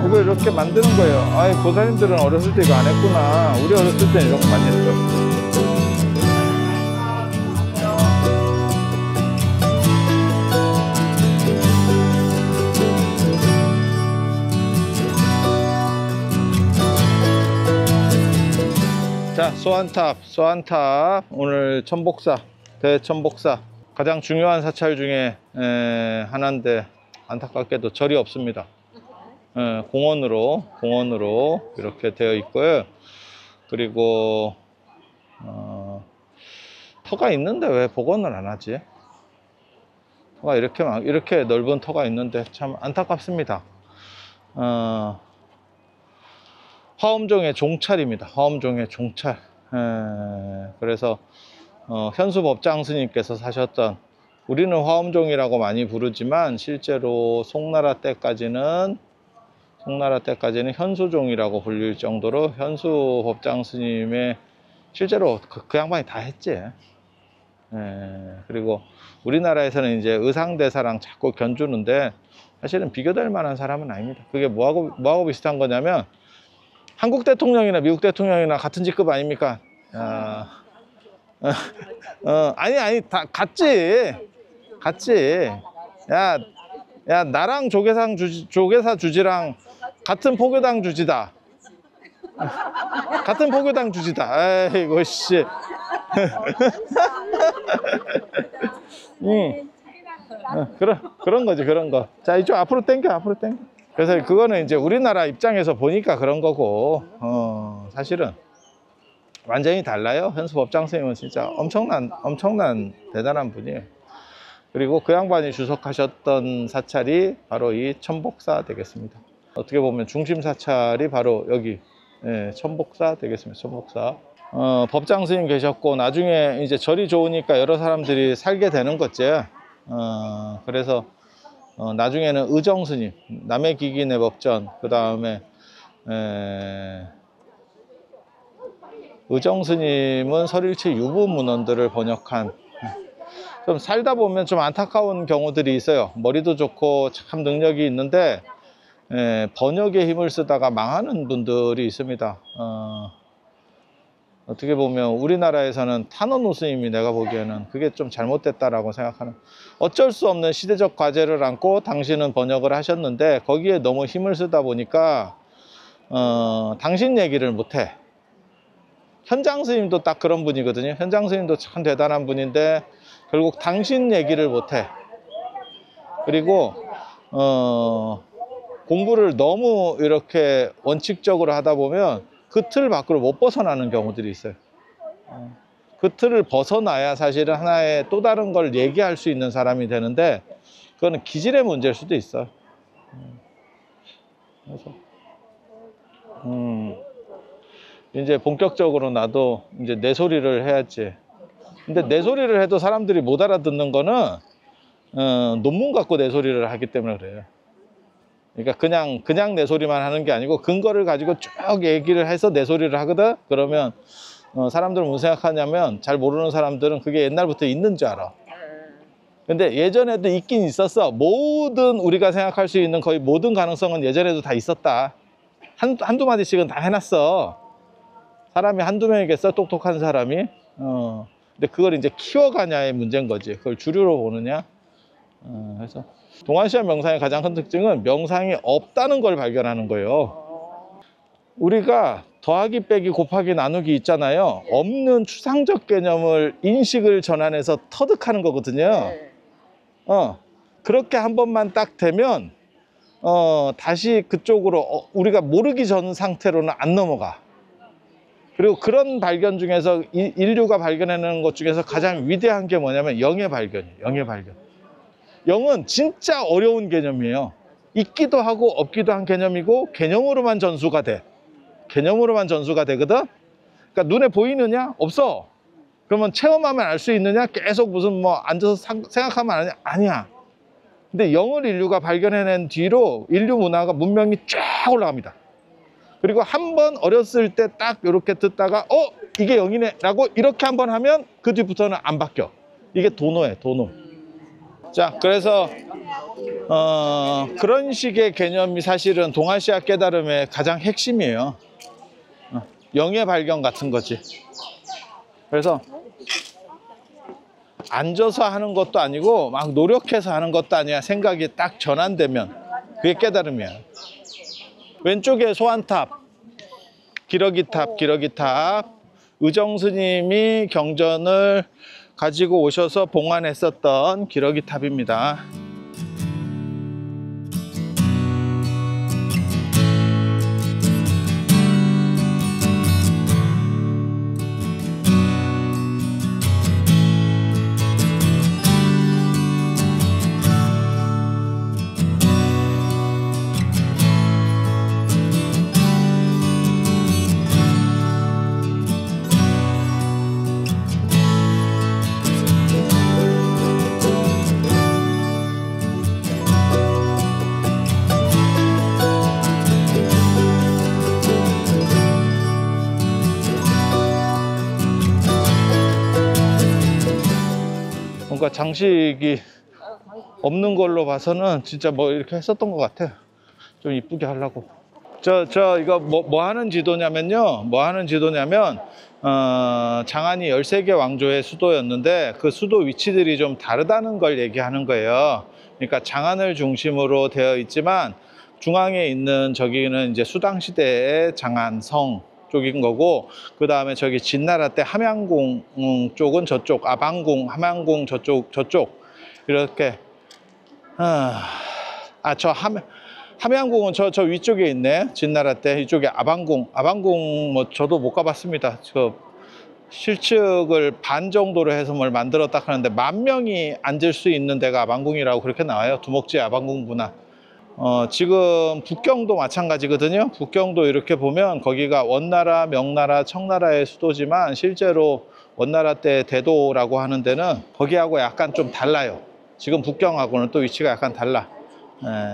그걸 이렇게 만드는 거예요. 아이, 보살님들은 어렸을 때 이거 안 했구나. 우리 어렸을 때는 이런 거 많이 했어. 자, 소환탑. 오늘 천복사, 대천복사. 가장 중요한 사찰 중에 하나인데 안타깝게도 절이 없습니다. 공원으로 이렇게 되어 있고요. 그리고 터가 있는데 왜 복원을 안 하지? 터가 이렇게 넓은 터가 있는데 참 안타깝습니다. 화엄종의 종찰입니다. 화엄종의 종찰. 그래서 현수 법장 스님께서 사셨던, 우리는 화엄종이라고 많이 부르지만 실제로 송나라 때까지는 현수종이라고 불릴 정도로 현수 법장 스님의 실제로 그 양반이 다 했지. 그리고 우리나라에서는 이제 의상대사랑 자꾸 견주는데 사실은 비교될 만한 사람은 아닙니다. 그게 뭐하고 비슷한 거냐면 한국 대통령이나 미국 대통령이나 같은 직급 아닙니까? 아니 다 같지. 야 나랑 조계사 주지랑 같은 포교당 주지다. 같은 포교당 주지다. 에이고 씨. 그런 거지, 그런 거. 자, 이쪽 앞으로 당겨. 그래서 그거는 이제 우리나라 입장에서 보니까 그런 거고, 사실은 완전히 달라요. 현수 법장 선생님은 진짜 엄청난 대단한 분이에요. 그리고 그 양반이 주석하셨던 사찰이 바로 이 천복사 되겠습니다. 어떻게 보면 중심 사찰이 바로 여기 천복사 되겠습니다. 천복사. 법장 스님 계셨고 나중에 이제 절이 좋으니까 여러 사람들이 살게 되는 거지. 그래서 나중에는 의정 스님, 남해 기기내 법전, 그 다음에 의정 스님은 설일체 유부 문헌들을 번역한, 좀 살다 보면 좀 안타까운 경우들이 있어요. 머리도 좋고 참 능력이 있는데 번역에 힘을 쓰다가 망하는 분들이 있습니다. 어떻게 보면 우리나라에서는 탄원호 스님이 내가 보기에는 그게 좀 잘못됐다라고 생각하는, 어쩔 수 없는 시대적 과제를 안고 당신은 번역을 하셨는데 거기에 너무 힘을 쓰다 보니까 당신 얘기를 못해. 현장 스님도 딱 그런 분이거든요. 현장 스님도 참 대단한 분인데 결국 당신 얘기를 못해. 그리고 공부를 너무 이렇게 원칙적으로 하다 보면 그 틀 밖으로 못 벗어나는 경우들이 있어요. 그 틀을 벗어나야 사실은 하나의 또 다른 걸 얘기할 수 있는 사람이 되는데 그거는 기질의 문제일 수도 있어. 그래서 이제 본격적으로 나도 이제 내 소리를 해야지. 근데 내 소리를 해도 사람들이 못 알아듣는 거는 논문 갖고 내 소리를 하기 때문에 그래요. 그러니까 그냥 내 소리만 하는 게 아니고 근거를 가지고 쭉 얘기를 해서 내 소리를 하거든. 그러면 사람들은 무슨 생각하냐면, 잘 모르는 사람들은 그게 옛날부터 있는 줄 알아. 근데 예전에도 있긴 있었어. 모든 우리가 생각할 수 있는 거의 모든 가능성은 예전에도 다 있었다. 한두 마디씩은 다 해놨어. 사람이 한두 명이겠어, 똑똑한 사람이. 근데 그걸 이제 키워가냐의 문제인 거지. 그걸 주류로 보느냐. 그래서 동아시아 명상의 가장 큰 특징은 명상이 없다는 걸 발견하는 거예요. 우리가 더하기 빼기 곱하기 나누기 있잖아요. 없는 추상적 개념을 인식을 전환해서 터득하는 거거든요. 그렇게 한 번만 딱 되면 다시 그쪽으로 우리가 모르기 전 상태로는 안 넘어가. 그리고 그런 발견 중에서 인류가 발견해내는 것 중에서 가장 위대한 게 뭐냐면 영의 발견이에요. 영의 발견. 영은 진짜 어려운 개념이에요. 있기도 하고 없기도 한 개념이고 개념으로만 전수가 돼. 개념으로만 전수가 되거든. 그러니까 눈에 보이느냐? 없어. 그러면 체험하면 알 수 있느냐? 계속 무슨 뭐 앉아서 생각하면 아니냐? 아니야. 근데 영을 인류가 발견해낸 뒤로 인류 문화가 문명이 쫙 올라갑니다. 그리고 한 번 어렸을 때 딱 이렇게 듣다가 이게 영이네 라고 이렇게 한 번 하면 그 뒤부터는 안 바뀌어. 이게 도노예요, 도노. 자, 그래서 그런 식의 개념이 사실은 동아시아 깨달음의 가장 핵심이에요. 영의 발견 같은 거지. 그래서 앉아서 하는 것도 아니고 막 노력해서 하는 것도 아니야. 생각이 딱 전환되면 그게 깨달음이야. 왼쪽에 소환탑, 기러기탑, 의정스님이 경전을 가지고 오셔서 봉안했었던 기러기탑입니다. 뭔가 장식이 없는 걸로 봐서는 진짜 뭐 이렇게 했었던 것 같아요. 좀 이쁘게 하려고. 이거 뭐 하는 지도냐면요. 장안이 13개 왕조의 수도였는데 그 수도 위치들이 좀 다르다는 걸 얘기하는 거예요. 그러니까 장안을 중심으로 되어 있지만 중앙에 있는 저기는 이제 수당시대의 장안성 쪽인 거고, 그 다음에 저기 진나라 때 함양궁 쪽은 저쪽, 아방궁, 함양궁 저쪽 이렇게. 함양궁은 저 위쪽에 있네. 진나라 때 이쪽에 아방궁 뭐 저도 못 가봤습니다. 저 실측을 반 정도로 해서 뭘 만들었다 하는데 10,000명이 앉을 수 있는 데가 아방궁이라고 그렇게 나와요. 두목지 아방궁 문화. 지금 북경도 마찬가지거든요. 북경도 이렇게 보면 거기가 원나라, 명나라, 청나라의 수도지만 실제로 원나라 때 대도라고 하는 데는 거기하고 약간 좀 달라요. 지금 북경하고는 또 위치가 약간 달라.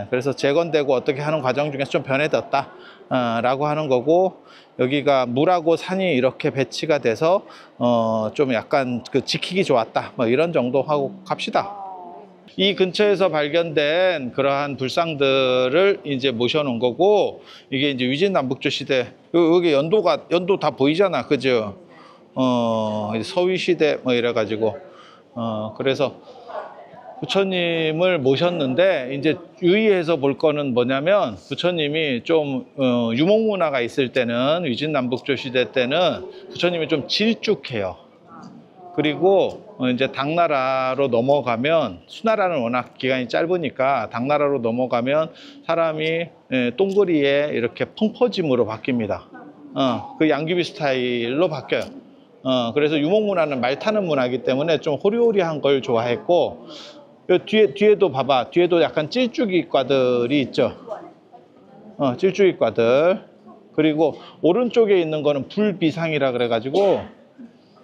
그래서 재건되고 어떻게 하는 과정 중에서 좀 변해졌다 라고 하는 거고, 여기가 물하고 산이 이렇게 배치가 돼서 좀 약간 그 지키기 좋았다 뭐 이런 정도 하고 갑시다. 이 근처에서 발견된 그러한 불상들을 이제 모셔놓은 거고, 이게 이제 위진남북조 시대, 여기 연도 다 보이잖아, 그죠? 서위 시대 뭐 이래가지고, 그래서 부처님을 모셨는데 이제 유의해서 볼 거는 뭐냐면, 부처님이 좀 유목문화가 있을 때는, 위진남북조 시대 때는 부처님이 좀 질쭉해요. 그리고 이제 당나라로 넘어가면, 수나라는 워낙 기간이 짧으니까 당나라로 넘어가면 사람이 똥그리에 이렇게 펑퍼짐으로 바뀝니다. 그 양귀비 스타일로 바뀌어요. 그래서 유목문화는 말 타는 문화이기 때문에 좀 호리호리한 걸 좋아했고, 뒤에도 봐봐. 뒤에도 약간 찔쭉이과들이 있죠. 찔쭉이과들. 그리고 오른쪽에 있는 거는 불비상이라 그래가지고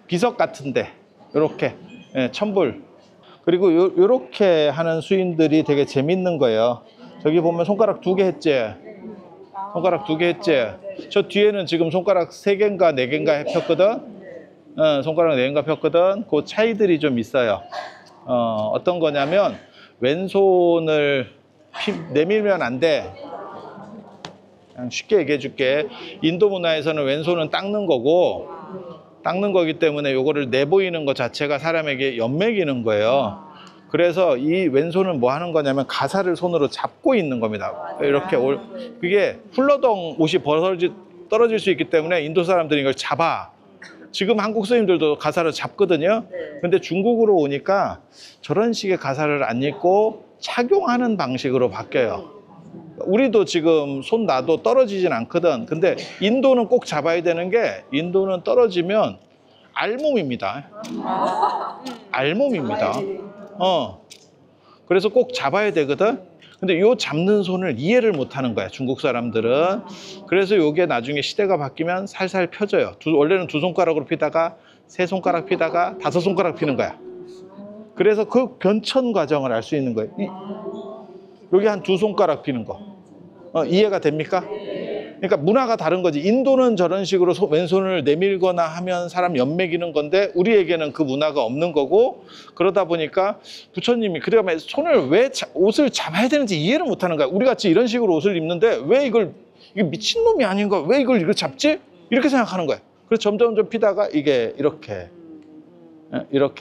비석 같은데 요렇게 천불. 그리고 요렇게 하는 수인들이 되게 재밌는 거예요. 저기 보면 손가락 2개 했지? 손가락 2개 했지? 저 뒤에는 지금 손가락 3개인가 4개인가 폈거든? 손가락 4개인가 폈거든? 그 차이들이 좀 있어요. 어떤 거냐면, 왼손을 내밀면 안 돼. 그냥 쉽게 얘기해 줄게. 인도 문화에서는 왼손은 닦는 거고, 닦는 거기 때문에 요거를 내보이는 것 자체가 사람에게 연맥이는 거예요. 그래서 이 왼손은 뭐 하는 거냐면 가사를 손으로 잡고 있는 겁니다. 이렇게 그게 훌러덩 옷이 떨어질 수 있기 때문에 인도 사람들이 이걸 잡아. 지금 한국 스님들도 가사를 잡거든요. 근데 중국으로 오니까 저런 식의 가사를 안 입고 착용하는 방식으로 바뀌어요. 우리도 지금 손 놔도 떨어지진 않거든. 근데 인도는 꼭 잡아야 되는 게, 인도는 떨어지면 알몸입니다. 알몸입니다. 그래서 꼭 잡아야 되거든. 근데 요 잡는 손을 이해를 못 하는 거야, 중국 사람들은. 그래서 요게 나중에 시대가 바뀌면 살살 펴져요. 원래는 2손가락으로 피다가 3손가락 피다가 5손가락 피는 거야. 그래서 그 변천 과정을 알 수 있는 거예요. 여기 한 2손가락 피는 거. 이해가 됩니까? 그러니까 문화가 다른 거지. 인도는 저런 식으로 왼손을 내밀거나 하면 사람 연맥이는 건데 우리에게는 그 문화가 없는 거고, 그러다 보니까 부처님이 그러면 손을 왜 옷을 잡아야 되는지 이해를 못하는 거야. 우리 같이 이런 식으로 옷을 입는데 왜 이게 미친놈이 아닌가? 왜 이걸 잡지? 이렇게 생각하는 거야. 그래서 점점 피다가 이게 이렇게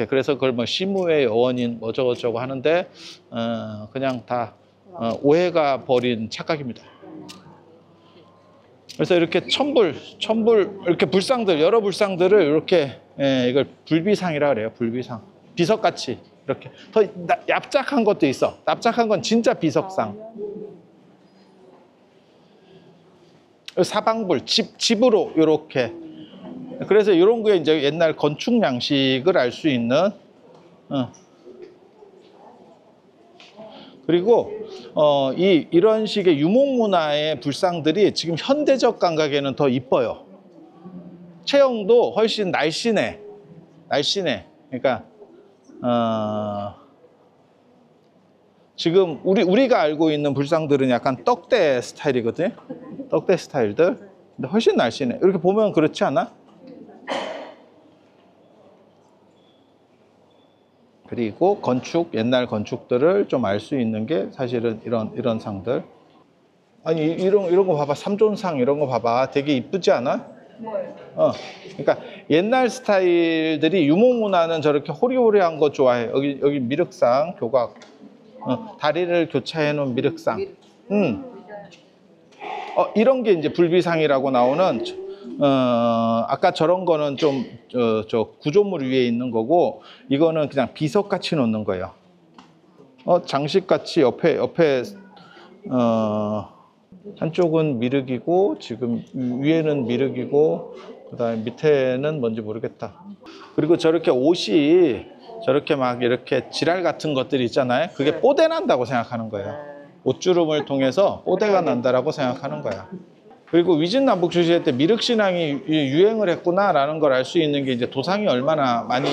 그래서 그걸 뭐 시무의 여원인 뭐 저거저거 하는데 그냥 다 오해가 버린 착각입니다. 그래서 이렇게 천불 이렇게 불상들, 여러 불상들을 이렇게 이걸 불비상이라 그래요. 불비상. 비석같이 이렇게 더 납작한 것도 있어. 납작한 건 진짜 비석상. 사방불, 집으로 이렇게. 그래서 이런 거에 이제 옛날 건축 양식을 알 수 있는. 그리고 이런 식의 유목문화의 불상들이 지금 현대적 감각에는 더 이뻐요. 체형도 훨씬 날씬해. 그러니까 지금 우리가 알고 있는 불상들은 약간 떡대 스타일이거든요. 떡대 스타일들. 근데 훨씬 날씬해. 이렇게 보면 그렇지 않아? 그리고 옛날 건축들을 좀 알 수 있는 게 사실은 이런 상들. 아니, 이런 거 봐봐. 삼존상 이런 거 봐봐. 되게 이쁘지 않아? 그러니까 옛날 스타일들이 유목문화는 저렇게 호리호리한 거 좋아해. 여기 미륵상, 교각. 다리를 교차해 놓은 미륵상. 이런 게 이제 불비상이라고 나오는, 아까 저런 거는 좀, 저 구조물 위에 있는 거고, 이거는 그냥 비석같이 놓는 거예요. 장식같이 옆에, 한쪽은 미륵이고, 지금 위에는 미륵이고, 그 다음에 밑에는 뭔지 모르겠다. 그리고 저렇게 옷이, 저렇게 막 이렇게 지랄 같은 것들이 있잖아요. 그게 뽀대 난다고 생각하는 거예요. 옷주름을 통해서 뽀대가 난다라고 생각하는 거야. 그리고 위진남북 시대 때 미륵신앙이 유행을 했구나라는 걸 알 수 있는 게 이제 도상이 얼마나 많이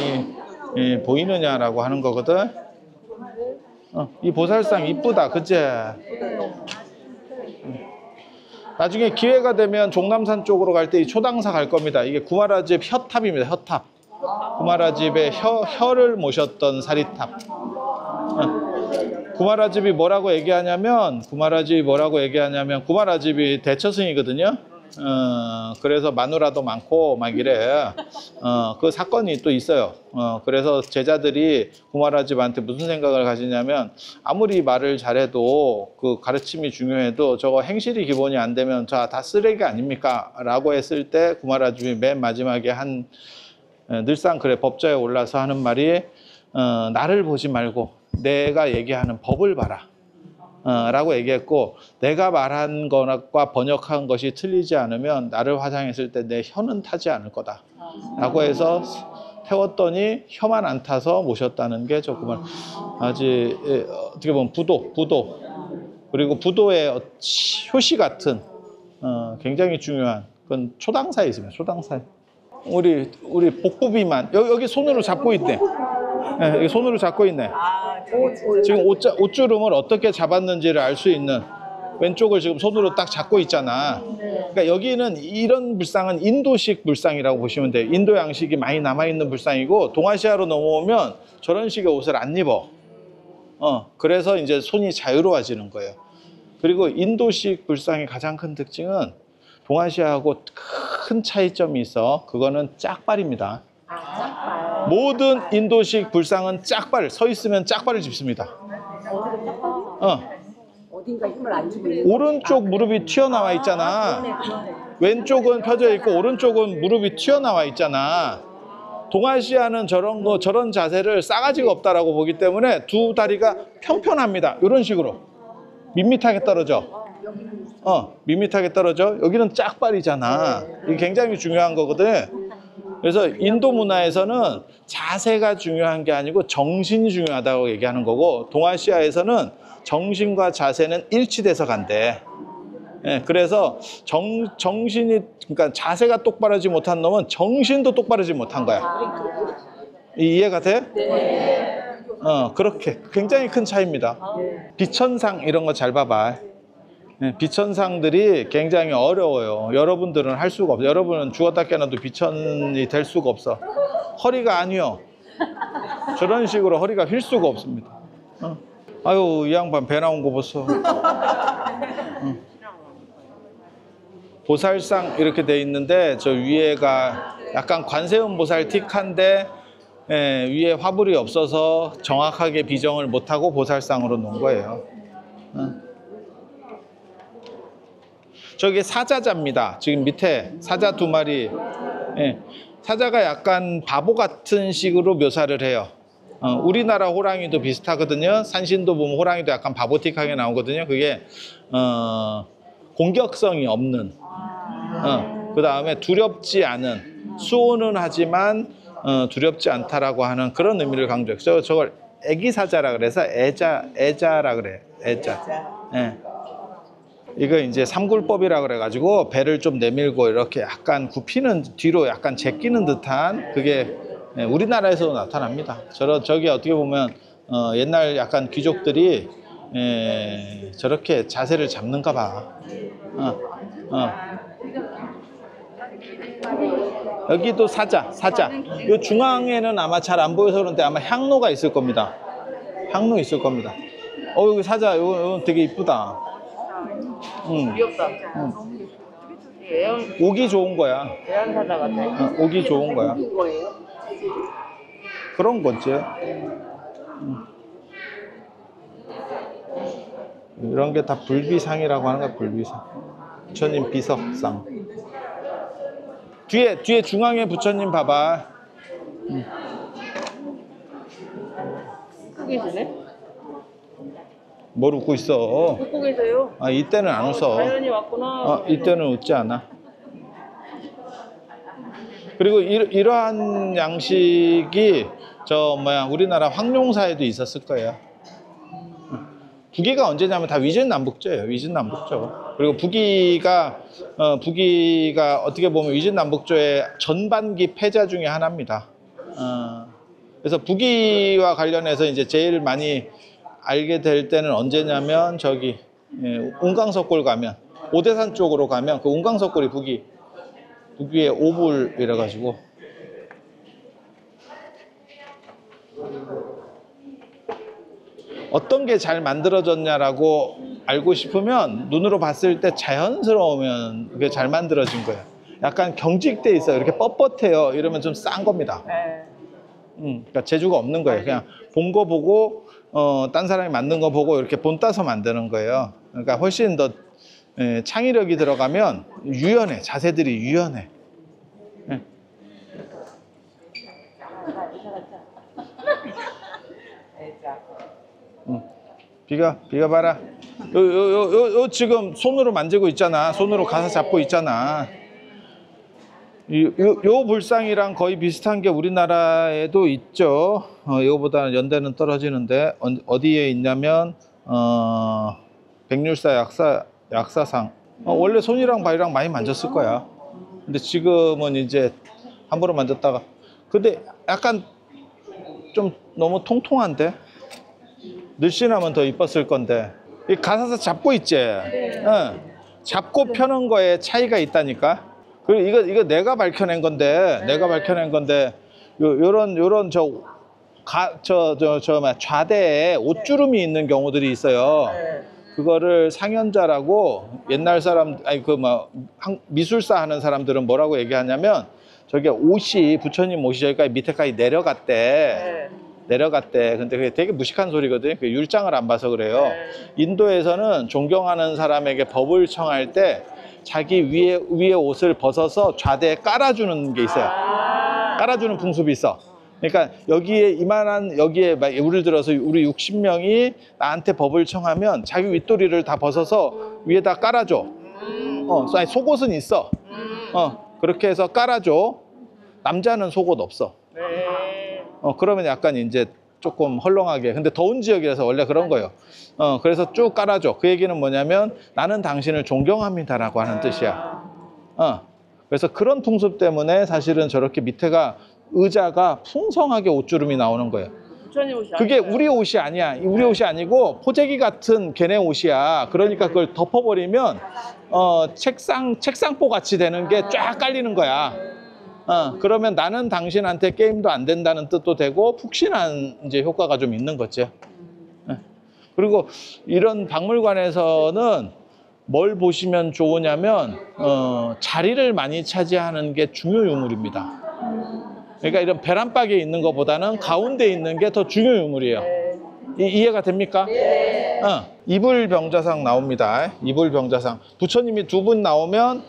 보이느냐라고 하는 거거든. 이 보살상 이쁘다, 그치? 나중에 기회가 되면 종남산 쪽으로 갈 때 이 초당사 갈 겁니다. 이게 구마라집 혀탑입니다, 혀탑. 구마라집의 혀를 모셨던 사리탑. 구마라집이 뭐라고 얘기하냐면, 구마라집이 대처승이거든요. 그래서 마누라도 많고 막 이래. 그 사건이 또 있어요. 그래서 제자들이 구마라집한테 무슨 생각을 가지냐면, 아무리 말을 잘해도 그 가르침이 중요해도 저거 행실이 기본이 안 되면 다 쓰레기 아닙니까? 라고 했을 때 구마라집이 맨 마지막에 늘상 그래 법자에 올라서 하는 말이, 나를 보지 말고 내가 얘기하는 법을 봐라 라고 얘기했고, 내가 말한 것과 번역한 것이 틀리지 않으면 나를 화장했을 때 내 혀는 타지 않을 거다 라고 해서 태웠더니 혀만 안 타서 모셨다는 게 조금은 아주 어떻게 보면 부도 그리고 부도의 효시 같은 굉장히 중요한 그건 초당사에 있습니다. 초당사에 우리 복부비만 여기 손으로 잡고 있네. 네, 여기 손으로 잡고 있네. 지금 옷주름을 어떻게 잡았는지를 알 수 있는, 왼쪽을 지금 손으로 딱 잡고 있잖아. 그러니까 여기는 이런 불상은 인도식 불상이라고 보시면 돼요. 인도 양식이 많이 남아있는 불상이고, 동아시아로 넘어오면 저런 식의 옷을 안 입어. 그래서 이제 손이 자유로워지는 거예요. 그리고 인도식 불상의 가장 큰 특징은 동아시아하고 큰 차이점이 있어. 그거는 짝발입니다. 모든 인도식 불상은 짝발, 서 있으면 짝발을 짚습니다. 어딘가 힘을 안 주고 오른쪽 무릎이 튀어나와 있잖아. 왼쪽은 펴져 있고 오른쪽은 무릎이 튀어나와 있잖아. 동아시아는 저런 자세를 싸가지가 없다라고 보기 때문에 두 다리가 평평합니다. 이런 식으로 밋밋하게 떨어져. 밋밋하게 떨어져. 여기는 짝발이잖아. 이게 굉장히 중요한 거거든. 그래서 인도 문화에서는 자세가 중요한 게 아니고 정신이 중요하다고 얘기하는 거고, 동아시아에서는 정신과 자세는 일치돼서 간대. 그래서 정신이, 그러니까 자세가 똑바르지 못한 놈은 정신도 똑바르지 못한 거야. 이해가 돼? 네. 그렇게 굉장히 큰 차이입니다. 비천상 이런 거 잘 봐봐. 비천상들이 굉장히 어려워요. 여러분들은 할 수가 없어요. 여러분은 죽었다 깨어나도 비천이 될 수가 없어. 허리가 안 휘어. 저런 식으로 허리가 휠 수가 없습니다. 아유, 이 양반 배 나온 거 보소. 보살상 이렇게 돼 있는데 저 위에가 약간 관세음 보살 틱한데 위에 화불이 없어서 정확하게 비정을 못하고 보살상으로 놓은 거예요. 저게 사자자입니다. 지금 밑에 사자 2마리. 사자가 약간 바보 같은 식으로 묘사를 해요. 우리나라 호랑이도 비슷하거든요. 산신도 보면 호랑이도 약간 바보틱하게 나오거든요. 그게 공격성이 없는, 그 다음에 두렵지 않은, 수호는 하지만 두렵지 않다라고 하는 그런 의미를 강조해요. 저걸 애기사자라 그래서 애자라 그래요. 애자. 이거 이제 삼굴법이라 그래가지고 배를 좀 내밀고 이렇게 약간 굽히는, 뒤로 약간 제끼는 듯한 그게 우리나라에서도 나타납니다. 저기 어떻게 보면 옛날 약간 귀족들이 저렇게 자세를 잡는가 봐. 여기도 사자. 이 중앙에는 아마 잘 안 보여서 그런데 아마 향로가 있을 겁니다. 향로 있을 겁니다. 여기 사자, 이거 되게 이쁘다. 귀엽다. 오기 좋은 거야. 애완사자 같아. 오기 좋은 거야. 뭐예요? 그런 거지. 이런 게 다 불비상이라고 하는 거야, 불비상. 부처님 비석상. 뒤에 중앙에 부처님 봐봐. 웃고 계시네? 뭘 웃고 있어? 웃고 계세요? 이때는 안 웃어. 자연이 왔구나. 이때는 웃지 않아. 그리고 이러한 양식이 우리나라 황룡사에도 있었을 거예요. 북위가 언제냐면 다 위진남북조예요. 위진남북조. 그리고 북위가 어떻게 보면 위진남북조의 전반기 패자 중에 하나입니다. 그래서 북위와 관련해서 이제 제일 많이 알게 될 때는 언제냐면 저기 운강석골 가면, 오대산 쪽으로 가면 그 운강석골이 북위의 오불이라 가지고. 어떤 게 잘 만들어졌냐라고 알고 싶으면 눈으로 봤을 때 자연스러우면 그게 잘 만들어진 거예요. 약간 경직돼 있어요. 이렇게 뻣뻣해요. 이러면 좀 싼 겁니다. 그러니까 재주가 없는 거예요. 그냥 본 거 보고 딴 사람이 만든 거 보고 이렇게 본 따서 만드는 거예요. 그러니까 훨씬 더 창의력이 들어가면 유연해. 자세들이 유연해. 비가 봐라. 요 지금 손으로 만지고 있잖아. 손으로 가사 잡고 있잖아. 요 불상이랑 거의 비슷한 게 우리나라에도 있죠. 이거보다는 연대는 떨어지는데 어디에 있냐면 백률사 약사상. 원래 손이랑 발이랑 많이 만졌을 거야. 근데 지금은 이제 함부로 만졌다가, 근데 약간 좀 너무 통통한데 늘씬하면 더 이뻤을 건데. 이 가사사 잡고 있지. 잡고 펴는 거에 차이가 있다니까. 그리고 이거 내가 밝혀낸 건데, 요런 좌대에 옷주름이 있는 경우들이 있어요. 그거를 상현자라고, 옛날 사람, 미술사 하는 사람들은 뭐라고 얘기하냐면, 저게 옷이, 부처님 옷이 여기까지 밑에까지 내려갔대. 근데 그게 되게 무식한 소리거든요. 그 율장을 안 봐서 그래요. 인도에서는 존경하는 사람에게 법을 청할 때 자기 위에 옷을 벗어서 좌대에 깔아주는 게 있어요. 깔아주는 풍습이 있어. 그러니까 여기에 예를 들어서 우리 60명이 나한테 법을 청하면 자기 윗도리를 다 벗어서 위에다 깔아줘. 아니, 속옷은 있어. 그렇게 해서 깔아줘. 남자는 속옷 없어. 그러면 약간 이제 조금 헐렁하게. 근데 더운 지역이라서 원래 그런 거예요. 그래서 쭉 깔아줘. 그 얘기는 뭐냐면 나는 당신을 존경합니다라고 하는 뜻이야. 그래서 그런 풍습 때문에 사실은 저렇게 밑에가 의자가 풍성하게 옷주름이 나오는 거예요. 부처님 옷이 그게 아니에요. 우리 옷이 아니야. 우리 옷이 아니고 포재기 같은 걔네 옷이야. 그러니까 그걸 덮어버리면 책상보 같이 되는 게 쫙 깔리는 거야. 그러면 나는 당신한테 게임도 안 된다는 뜻도 되고 푹신한 이제 효과가 좀 있는 거죠. 그리고 이런 박물관에서는 뭘 보시면 좋으냐면 자리를 많이 차지하는 게 중요 유물입니다. 그러니까 이런 베란박에 있는 것보다는 가운데 있는 게 더 중요 유물이에요. 이해가 됩니까? 네. 이불병자상 나옵니다. 이불병자상. 부처님이 두 분 나오면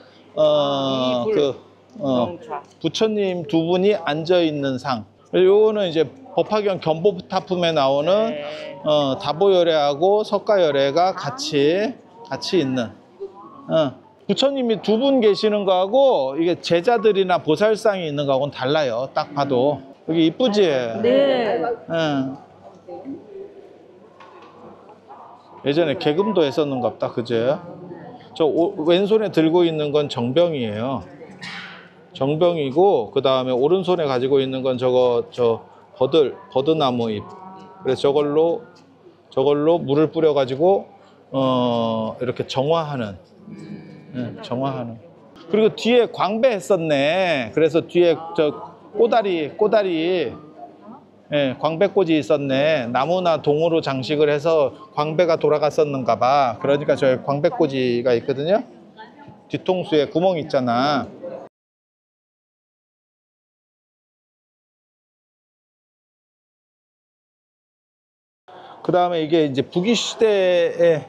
명차. 부처님 두 분이 앉아 있는 상. 요거는 이제 법화경 견보타품에 나오는 네. 다보열애하고 석가열애가 같이 있는. 부처님이 두 분 계시는 거하고 이게 제자들이나 보살상이 있는 거하고는 달라요. 딱 봐도. 여기 이쁘지? 네. 예전에 개금도 했었는갑다. 그제? 저 왼손에 들고 있는 건 정병이에요. 정병이고, 그 다음에 오른손에 가지고 있는 건 버드나무 잎. 그래서 저걸로 물을 뿌려가지고, 이렇게 정화하는. 정화하는. 그리고 뒤에 광배 했었네. 그래서 뒤에 꼬다리, 광배꽃이 있었네. 나무나 동으로 장식을 해서 광배가 돌아갔었는가 봐. 그러니까 저기 광배꽂이가 있거든요. 뒤통수에 구멍 있잖아. 그 다음에 이게 이제 북이시대에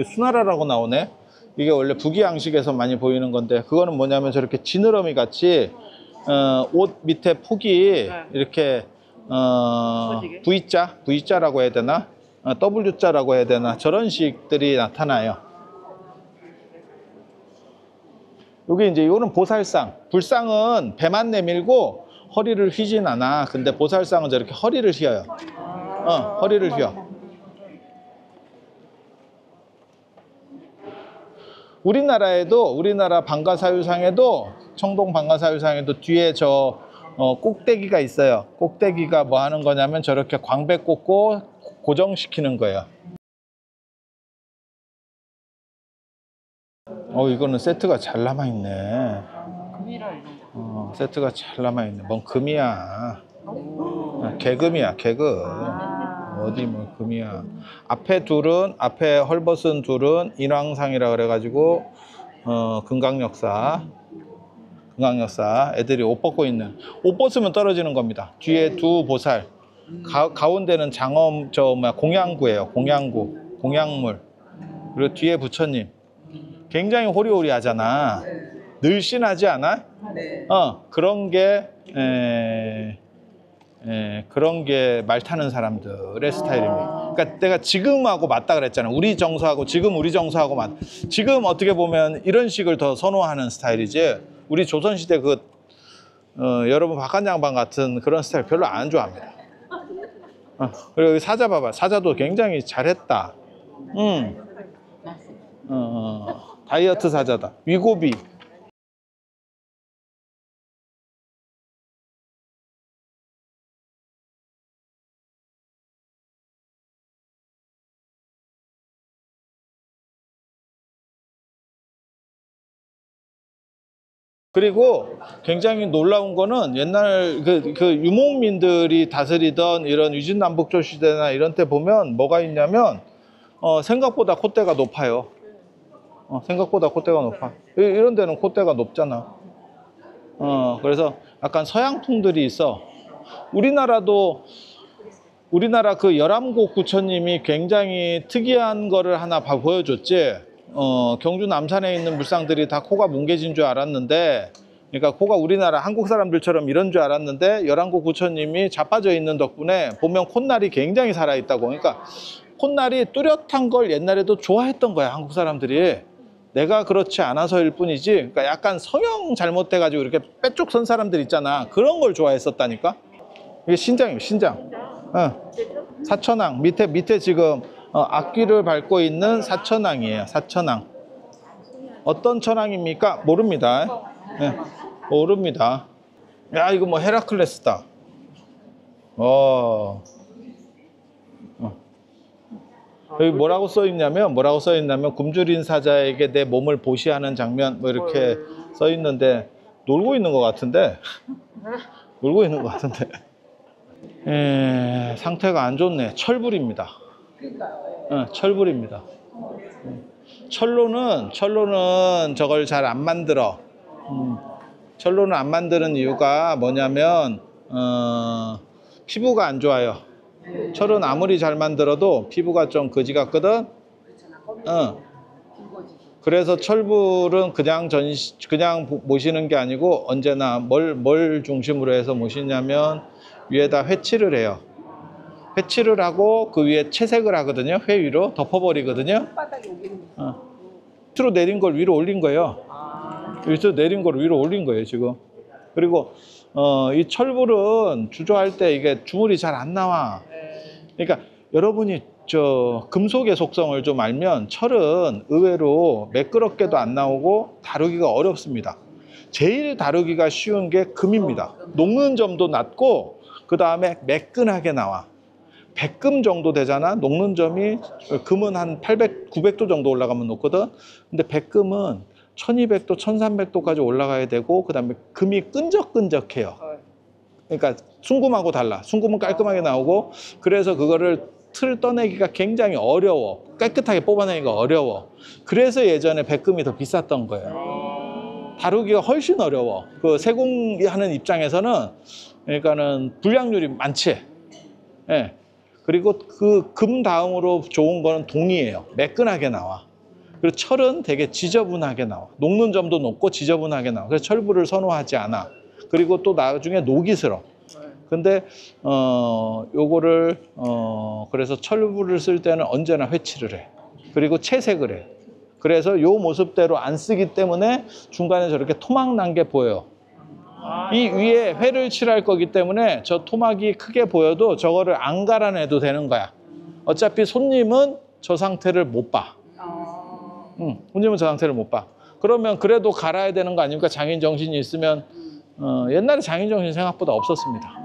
수나라라고 나오네. 이게 원래 북이양식에서 많이 보이는 건데, 그거는 뭐냐면 저렇게 지느러미 같이 옷 밑에 폭이 이렇게 V자라고 해야 되나? W자라고 해야 되나? 저런 식들이 나타나요. 여기 이제 이거는 보살상. 불상은 배만 내밀고 허리를 휘진 않아. 근데 보살상은 저렇게 허리를 휘어요. 허리를 휘어. 우리나라 방가사유상에도, 청동 방가사유상에도 뒤에 꼭대기가 있어요. 꼭대기가 뭐 하는 거냐면 저렇게 광배 꽂고 고정시키는 거예요. 이거는 세트가 잘 남아있네. 금이라 이런 거. 세트가 잘 남아있네. 뭔 금이야. 개금이야, 개금. 어디 뭐 금이야. 앞에 헐벗은 둘은 인왕상이라 그래가지고 금강역사 애들이 옷 벗고 있는. 옷 벗으면 떨어지는 겁니다. 뒤에 두 보살, 가운데는 공양구예요. 공양물. 그리고 뒤에 부처님. 굉장히 호리호리하잖아. 늘씬하지 않아? 그런 게 말 타는 사람들의 스타일입니다. 그러니까 내가 지금하고 맞다 그랬잖아. 우리 정서하고 지금 어떻게 보면 이런 식을 더 선호하는 스타일이지. 우리 조선시대 여러분 박한장방 같은 그런 스타일 별로 안 좋아합니다. 그리고 여기 사자 봐봐. 사자도 굉장히 잘했다. 다이어트 사자다. 위고비. 그리고 굉장히 놀라운 거는 옛날 그 유목민들이 다스리던 이런 위진남북조 시대나 이런 때 보면 뭐가 있냐면 생각보다 콧대가 높아요. 생각보다 콧대가 높아. 이런 데는 콧대가 높잖아. 그래서 약간 서양풍들이 있어. 우리나라 그 열암곡 부처님이 굉장히 특이한 거를 하나 보여줬지. 경주 남산에 있는 물상들이 다 코가 뭉개진 줄 알았는데, 그러니까 코가 우리나라 한국 사람들처럼 이런 줄 알았는데, 열암곡 부처님이 자빠져 있는 덕분에 보면 콧날이 굉장히 살아있다고. 그러니까 콧날이 뚜렷한 걸 옛날에도 좋아했던 거야, 한국 사람들이. 내가 그렇지 않아서일 뿐이지. 그러니까 약간 성형 잘못돼가지고 이렇게 빼쭉 선 사람들 있잖아. 그런 걸 좋아했었다니까. 이게 신장이에요, 신장. 사천왕 밑에 지금 앞귀를 밟고 있는 사천왕이에요. 사천왕. 어떤 천왕입니까? 모릅니다. 모릅니다. 야, 이거 뭐 헤라클레스다. 여기 뭐라고 써 있냐면 굶주린 사자에게 내 몸을 보시하는 장면 뭐 이렇게 써 있는데 놀고 있는 것 같은데 놀고 있는 것 같은데 상태가 안 좋네. 철불입니다. 철불입니다. 철로는 저걸 잘 안 만들어. 철로는 안 만드는 이유가 뭐냐면 피부가 안 좋아요. 철은 아무리 잘 만들어도 피부가 좀 거지 같거든. 그래서 철불은 그냥 모시는 게 아니고 언제나 뭘 중심으로 해서 모시냐면 위에다 회칠을 해요. 회칠을 하고 그 위에 채색을 하거든요. 회 위로 덮어버리거든요. 밑으로 내린 걸 위로 올린 거예요. 밑으로 내린 걸 위로 올린 거예요, 지금. 그리고 이 철불은 주조할 때 이게 주물이 잘 안 나와. 그러니까 여러분이 금속의 속성을 좀 알면 철은 의외로 매끄럽게도 안 나오고 다루기가 어렵습니다. 제일 다루기가 쉬운 게 금입니다. 녹는 점도 낮고 그 다음에 매끈하게 나와. 100금 정도 되잖아. 녹는 점이 금은 한 800, 900도 정도 올라가면 녹거든. 근데 100금은 1200도, 1300도까지 올라가야 되고 그 다음에 금이 끈적끈적해요. 그러니까 순금하고 달라. 순금은 깔끔하게 나오고 그래서 그거를 틀 떠내기가 굉장히 어려워. 깨끗하게 뽑아내기가 어려워. 그래서 예전에 백금이 더 비쌌던 거예요. 다루기가 훨씬 어려워. 그 세공하는 입장에서는 그러니까는 불량률이 많지. 예. 그리고 그 금 다음으로 좋은 거는 동이에요. 매끈하게 나와. 그리고 철은 되게 지저분하게 나와. 녹는 점도 높고 지저분하게 나와. 그래서 철불을 선호하지 않아. 그리고 또 나중에 녹이 슬어. 근데 요거를 그래서 철불을 쓸 때는 언제나 회칠을 해. 그리고 채색을 해. 그래서 요 모습대로 안 쓰기 때문에 중간에 저렇게 토막 난 게 보여요. 이 위에 회를 칠할 거기 때문에 저 토막이 크게 보여도 저거를 안 갈아내도 되는 거야. 어차피 손님은 저 상태를 못 봐. 손님은 저 상태를 못 봐. 그러면 그래도 갈아야 되는 거 아닙니까? 장인 정신이 있으면. 옛날에 장인 정신 생각보다 없었습니다.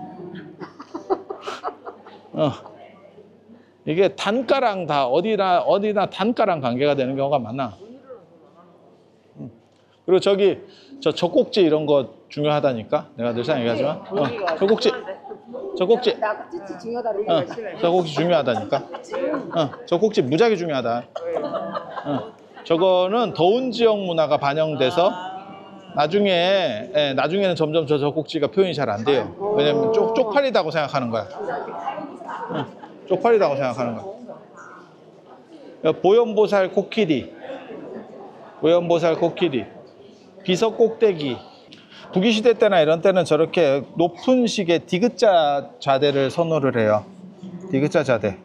이게 단가랑 다 어디나 단가랑 관계가 되는 경우가 많아. 그리고 저 젖꼭지 이런 거 중요하다니까. 내가 늘상 얘기하지만 젖꼭지 젖꼭지 중요하다니까. 젖꼭지 무지하게 중요하다. 저거는 더운 지역 문화가 반영돼서 나중에는 점점 저 젖꼭지가 표현이 잘 안 돼요. 왜냐면 쪽팔리다고 생각하는 거야. 쪽팔리다고 생각하는 거야. 보현보살 코끼리, 비석 꼭대기. 부귀시대 때나 이런 때는 저렇게 높은 식의 디귿자 자대를 선호를 해요. 디귿자 자대.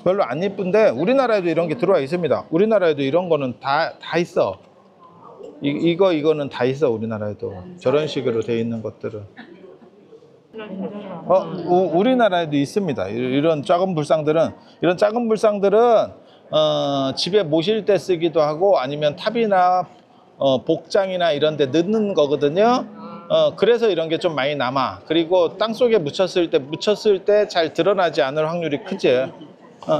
별로 안 이쁜데 우리나라에도 이런 게 들어와 있습니다. 우리나라에도 이런 거는 다 있어. 이거는 다 있어. 우리나라에도 저런 식으로 돼 있는 것들은. 우리나라에도 있습니다. 이런 작은 불상들은 집에 모실 때 쓰기도 하고 아니면 탑이나 복장이나 이런 데 넣는 거거든요. 그래서 이런 게 좀 많이 남아. 그리고 땅속에 묻혔을 때 잘 드러나지 않을 확률이 크지.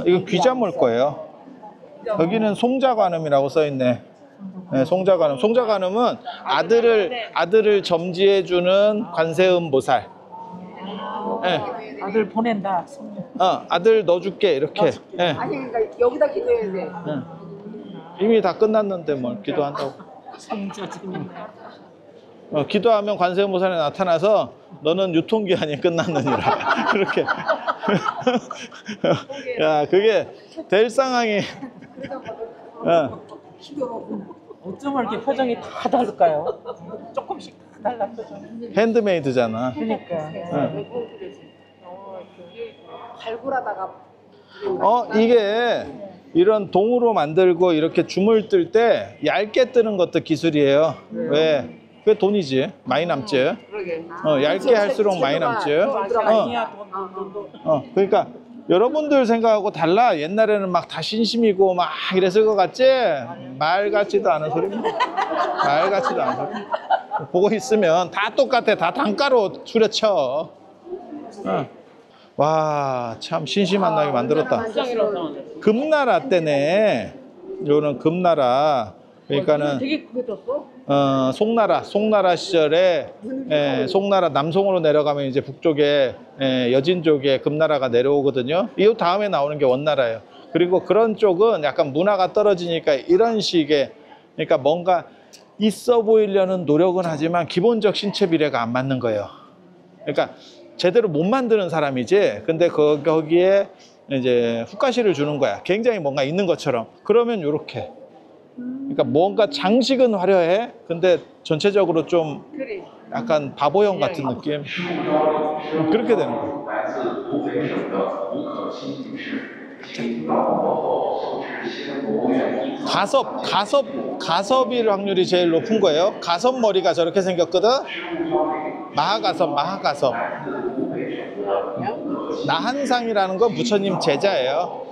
이거 귀자물 거예요. 여기는 송자관음이라고 써 있네. 송자관음. 송자관음은 아들을 점지해주는 관세음 보살. 아들 보낸다. 아들 넣어줄게 이렇게. 아니 그러니까 여기다 기도해야 돼. 이미 다 끝났는데 뭘 기도한다고. 성자 재밌네. 기도하면 관세음 보살이 나타나서 너는 유통기한이 끝났느니라. 그렇게. 야, 그게 될 상황이. 어쩜 이렇게 표정이 다 다를까요? 조금씩 다 달라 표정. 핸드메이드잖아. 그러니까. 발굴하다가 이게 이런 동으로 만들고 이렇게 줌을 뜰 때 얇게 뜨는 것도 기술이에요. 왜? 그게 돈이지. 많이 남지. 얇게 할수록 많이 남지. 그러니까 여러분들 생각하고 달라. 옛날에는 막 다 신심이고 막 이랬을 것 같지? 말 같지도 않은 소리. 말 같지도 않은 소리. 보고 있으면 다 똑같아. 다 단가로 수려쳐. 와, 참 신시만나게 만들었다. 금나라 때네. 요는 금나라. 그러니까는 되게 크게 떴어? 송나라 시절에 송나라 남송으로 내려가면 이제 북쪽에 여진 쪽에 금나라가 내려오거든요. 이 다음에 나오는 게 원나라예요. 그리고 그런 쪽은 약간 문화가 떨어지니까 이런 식의 그러니까 뭔가 있어 보이려는 노력은 하지만 기본적 신체 비례가 안 맞는 거예요. 그러니까 제대로 못 만드는 사람이지. 근데 거기에 이제 후가시를 주는 거야. 굉장히 뭔가 있는 것처럼. 그러면 요렇게. 그러니까 뭔가 장식은 화려해. 근데 전체적으로 좀 그래. 약간 바보형 같은 느낌. 그렇게 되는 거야. 가섭일 확률이 제일 높은 거예요. 가섭 머리가 저렇게 생겼거든. 마하가섭. 나한상이라는 건 부처님 제자예요.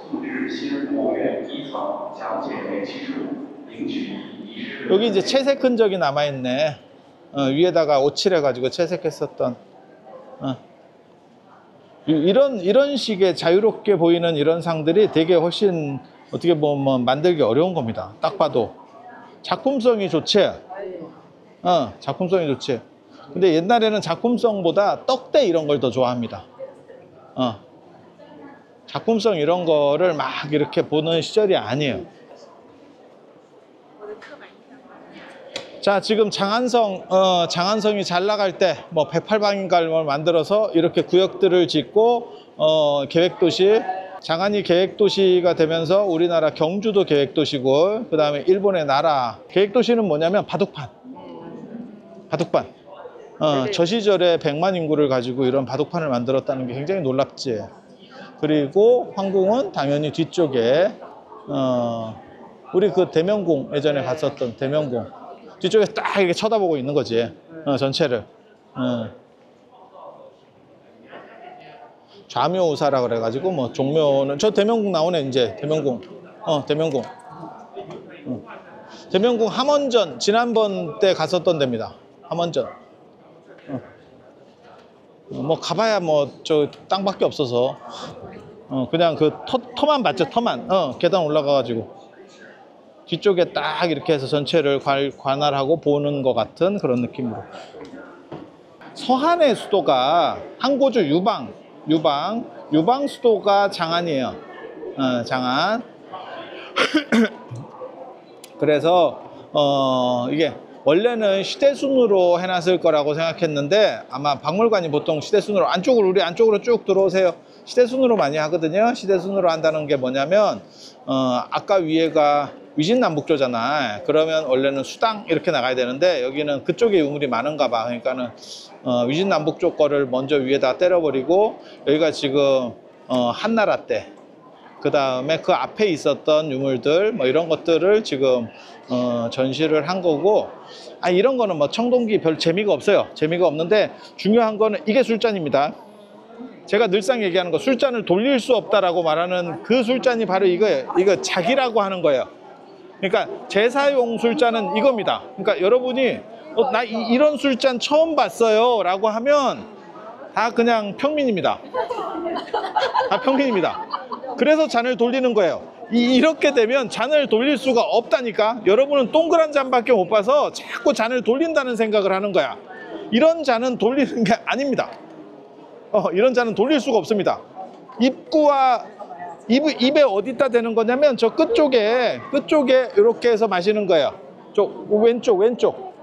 여기 이제 채색 흔적이 남아있네. 위에다가 오칠해가지고 채색했었던. 이런 식의 자유롭게 보이는 이런 상들이 되게 훨씬 어떻게 보면 만들기 어려운 겁니다. 딱 봐도. 작품성이 좋지. 작품성이 좋지. 근데 옛날에는 작품성보다 떡대 이런 걸 더 좋아합니다. 작품성 이런 거를 막 이렇게 보는 시절이 아니에요. 자, 지금 장안성이 잘 나갈 때, 뭐 108방인가를 만들어서 이렇게 구역들을 짓고, 계획도시, 장안이 계획도시가 되면서 우리나라 경주도 계획도시고, 그 다음에 일본의 나라. 계획도시는 뭐냐면 바둑판. 저 시절에 100만 인구를 가지고 이런 바둑판을 만들었다는 게 굉장히 놀랍지. 그리고 황궁은 당연히 뒤쪽에, 우리 그 대명궁, 예전에 갔었던 대명궁. 뒤쪽에 딱 이렇게 쳐다보고 있는 거지. 전체를. 좌묘우사라 그래가지고, 뭐, 종묘는, 저 대명궁 나오네, 이제. 대명궁. 대명궁. 대명궁 함원전, 지난번 때 갔었던 데입니다. 함원전. 뭐, 가봐야 뭐, 저 땅밖에 없어서. 그냥 그 터만 봤죠, 터만. 계단 올라가가지고. 뒤쪽에 딱 이렇게 해서 전체를 관할하고 보는 것 같은 그런 느낌으로. 서한의 수도가 항고주 유방 수도가 장안이에요. 장안. 그래서 이게 원래는 시대순으로 해놨을 거라고 생각했는데 아마 박물관이 보통 시대순으로 우리 안쪽으로 쭉 들어오세요. 시대순으로 많이 하거든요. 시대순으로 한다는 게 뭐냐면 아까 위에가 위진남북조잖아. 그러면 원래는 수당 이렇게 나가야 되는데 여기는 그쪽에 유물이 많은가 봐. 그러니까는 위진남북조 거를 먼저 위에다 때려버리고 여기가 지금 한나라 때 그 다음에 그 앞에 있었던 유물들 뭐 이런 것들을 지금 전시를 한 거고 이런 거는 뭐 청동기 별 재미가 없어요. 재미가 없는데 중요한 거는 이게 술잔입니다. 제가 늘상 얘기하는 거 술잔을 돌릴 수 없다라고 말하는 그 술잔이 바로 이거예요. 이거 자기라고 하는 거예요. 그러니까 제사용 술잔은 이겁니다. 그러니까 여러분이 나 이런 술잔 처음 봤어요 라고 하면 다 그냥 평민입니다. 다 평민입니다. 그래서 잔을 돌리는 거예요. 이렇게 되면 잔을 돌릴 수가 없다니까. 여러분은 동그란 잔밖에 못 봐서 자꾸 잔을 돌린다는 생각을 하는 거야. 이런 잔은 돌리는 게 아닙니다. 이런 잔은 돌릴 수가 없습니다. 입구와 입에 어디다 대는 거냐면 저 끝쪽에 이렇게 해서 마시는 거예요.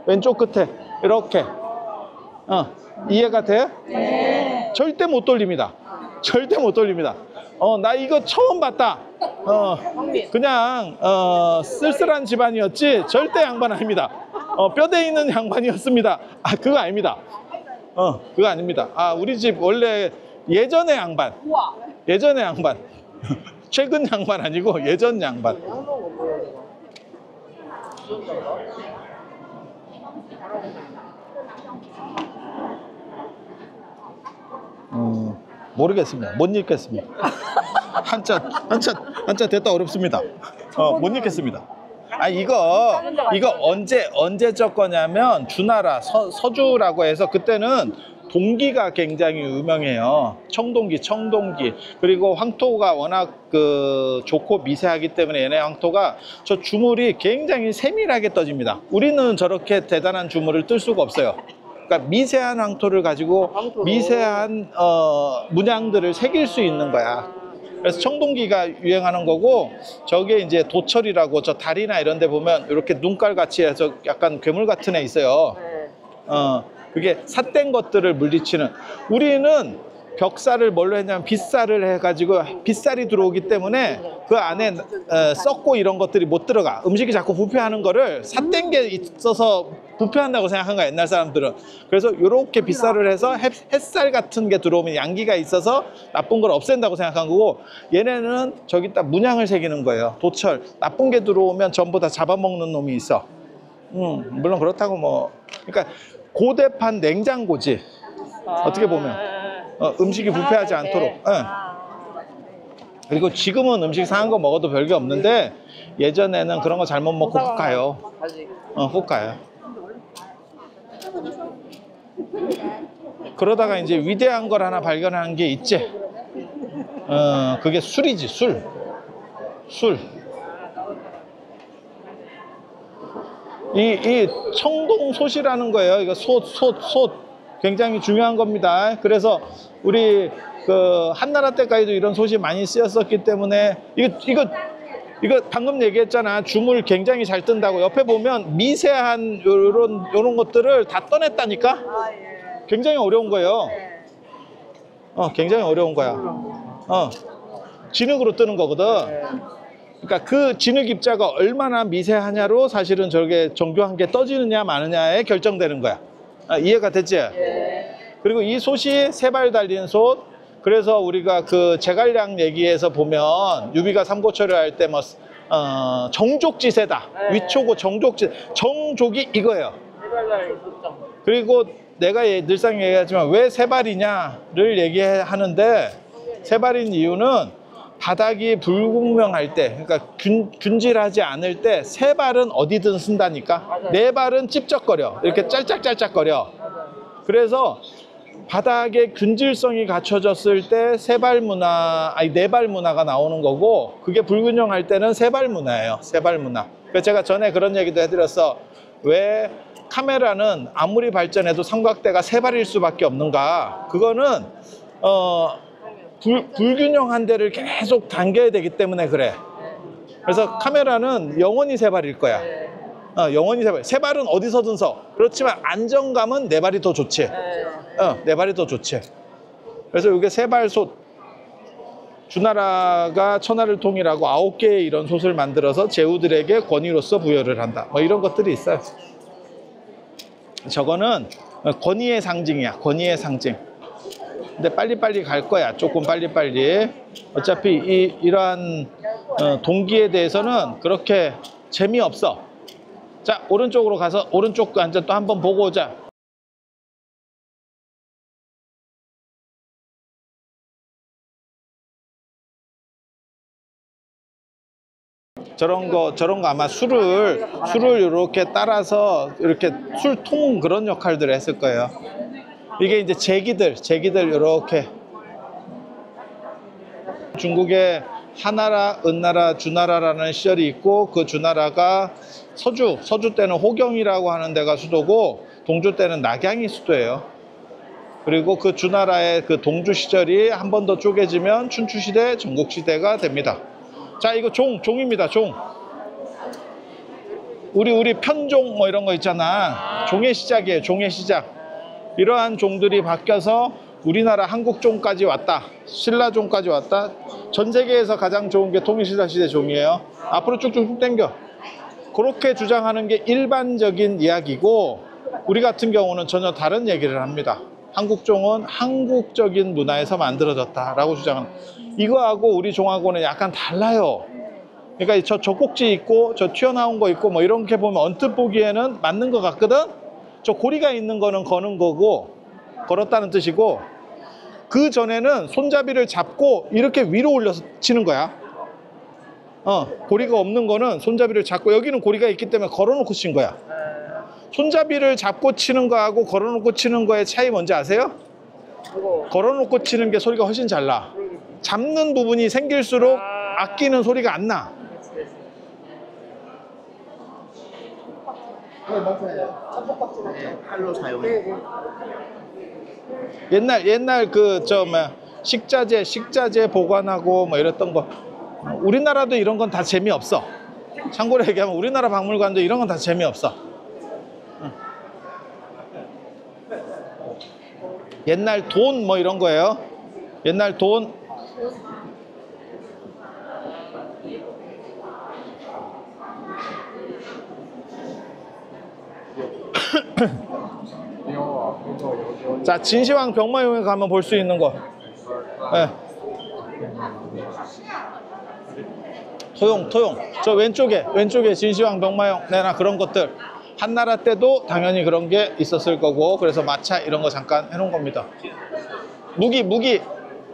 왼쪽 끝에 이렇게. 이해가 돼요? 네. 절대 못 돌립니다. 절대 못 돌립니다. 나 이거 처음 봤다. 그냥 쓸쓸한 집안이었지 절대 양반 아닙니다. 뼈대 있는 양반이었습니다. 그거 아닙니다. 그거 아닙니다. 우리 집 원래 예전의 양반. 예전의 양반. 최근 양반 아니고 예전 양반. 모르겠습니다. 못 읽겠습니다. 한자 됐다 어렵습니다. 못 읽겠습니다. 이거 언제적 거냐면 주나라 서주라고 해서 그때는 동기가 굉장히 유명해요. 청동기. 그리고 황토가 워낙 좋고 미세하기 때문에 얘네 황토가 저 주물이 굉장히 세밀하게 떠집니다. 우리는 저렇게 대단한 주물을 뜰 수가 없어요. 그러니까 미세한 황토를 가지고 미세한 문양들을 새길 수 있는 거야. 그래서 청동기가 유행하는 거고, 저게 이제 도철이라고 저 다리나 이런 데 보면 이렇게 눈깔 같이 해서 약간 괴물 같은 애 있어요. 그게 삿된 것들을 물리치는. 우리는 벽살을 뭘로 했냐면 빗살을 해가지고 빗살이 들어오기 때문에 그 안에 썩고 이런 것들이 못 들어가. 음식이 자꾸 부패하는 거를 삿된 게 있어서 부패한다고 생각한 거야, 옛날 사람들은. 그래서 이렇게 빗살을 해서 햇살 같은 게 들어오면 양기가 있어서 나쁜 걸 없앤다고 생각한 거고, 얘네는 저기다 문양을 새기는 거예요. 도철. 나쁜 게 들어오면 전부 다 잡아먹는 놈이 있어. 물론 그렇다고 뭐. 그러니까 고대판 냉장고지. 어떻게 보면. 음식이 부패하지 않도록. 그리고 지금은 음식 상한 거 먹어도 별게 없는데, 예전에는 그런 거 잘못 먹고 훅 가요. 훅 가요. 그러다가 이제 위대한 걸 하나 발견한 게 있지. 그게 술이지, 술. 이 청동솥이라는 거예요. 이거 솥. 굉장히 중요한 겁니다. 그래서 우리 한나라 때까지도 이런 솥이 많이 쓰였었기 때문에 이거 방금 얘기했잖아. 주물 굉장히 잘 뜬다고. 옆에 보면 미세한 요런 것들을 다 떠냈다니까. 굉장히 어려운 거예요. 굉장히 어려운 거야. 진흙으로 뜨는 거거든. 그러니까 그 진흙 입자가 얼마나 미세하냐로 사실은 저게 정교한 게 떠지느냐 마느냐에 결정되는 거야. 이해가 됐지? 그리고 이 솥이 세 발 달린 솥. 그래서 우리가 그 제갈량 얘기에서 보면 유비가 삼고초려 할 때 뭐 정족지세다. 위초고 정족지. 정족이 이거예요. 그리고 내가 늘상 얘기하지만 왜 세 발이냐를 얘기하는데, 세 발인 이유는 바닥이 불분명할 때, 그러니까 균질하지 않을 때 세 발은 어디든 쓴다니까. 네 발은 찝쩍거려. 이렇게 짤짝짤짝거려. 그래서 바닥에 균질성이 갖춰졌을 때 네 발 문화가 나오는 거고, 그게 불균형할 때는 세 발 문화예요. 세 발 문화. 그래서 제가 전에 그런 얘기도 해드렸어. 왜 카메라는 아무리 발전해도 삼각대가 세 발일 수밖에 없는가? 그거는 불균형한 데를 계속 당겨야 되기 때문에 그래. 그래서 카메라는 영원히 세 발일 거야. 영원히 세 발. 세 발은 어디서든 서. 그렇지만 안정감은 네 발이 더 좋지. 네 발이 더 좋지. 그래서 이게 세 발 솥. 주나라가 천하를 통일하고 9개의 이런 솥을 만들어서 제후들에게 권위로서 부여를 한다. 뭐 이런 것들이 있어요. 저거는 권위의 상징이야. 권위의 상징. 근데 빨리빨리 갈 거야. 조금 빨리빨리. 어차피 이러한 동기에 대해서는 그렇게 재미없어. 자, 오른쪽으로 가서 오른쪽 앉아 또 한번 보고 오자. 저런 거 아마 술을 이렇게 따라서 이렇게 술통 그런 역할들을 했을 거예요. 이게 이제 제기들 이렇게. 중국에 하나라, 은나라, 주나라라는 시절이 있고, 그 주나라가 서주 때는 호경이라고 하는 데가 수도고, 동주 때는 낙양이 수도예요. 그리고 그 주나라의 그 동주 시절이 한 번 더 쪼개지면 춘추시대, 전국시대가 됩니다. 자, 이거 종입니다. 종. 우리 편종 뭐 이런 거 있잖아. 종의 시작이에요. 종의 시작. 이러한 종들이 바뀌어서 우리나라 한국종까지 왔다. 신라종까지 왔다. 전 세계에서 가장 좋은 게 통일신라시대 종이에요. 앞으로 쭉쭉쭉 당겨. 그렇게 주장하는 게 일반적인 이야기고, 우리 같은 경우는 전혀 다른 얘기를 합니다. 한국종은 한국적인 문화에서 만들어졌다라고 주장하는. 이거하고 우리 종하고는 약간 달라요. 그러니까 저 꼭지 있고 저 튀어나온 거 있고 뭐 이렇게 보면 언뜻 보기에는 맞는 것 같거든. 저 고리가 있는 거는 거는 거고, 걸었다는 뜻이고, 그 전에는 손잡이를 잡고 이렇게 위로 올려서 치는 거야. 고리가 없는 거는 손잡이를 잡고, 여기는 고리가 있기 때문에 걸어놓고 친 거야. 손잡이를 잡고 치는 거하고 걸어놓고 치는 거의 차이 뭔지 아세요? 걸어놓고 치는 게 소리가 훨씬 잘 나. 잡는 부분이 생길수록 아끼는 소리가 안 나. 네, 맞아요. 네, 칼로 사용해. 옛날 식자재 보관하고 뭐 이랬던 거. 우리나라도 이런 건 다 재미없어. 참고로 얘기하면 우리나라 박물관도 이런 건 다 재미없어. 옛날 돈 뭐 이런 거예요. 옛날 돈. 자, 진시황 병마용에 가면 볼 수 있는 거. 네. 토용. 저 왼쪽에 진시황 병마용 내나 그런 것들. 한나라 때도 당연히 그런 게 있었을 거고, 그래서 마차 이런 거 잠깐 해놓은 겁니다. 무기,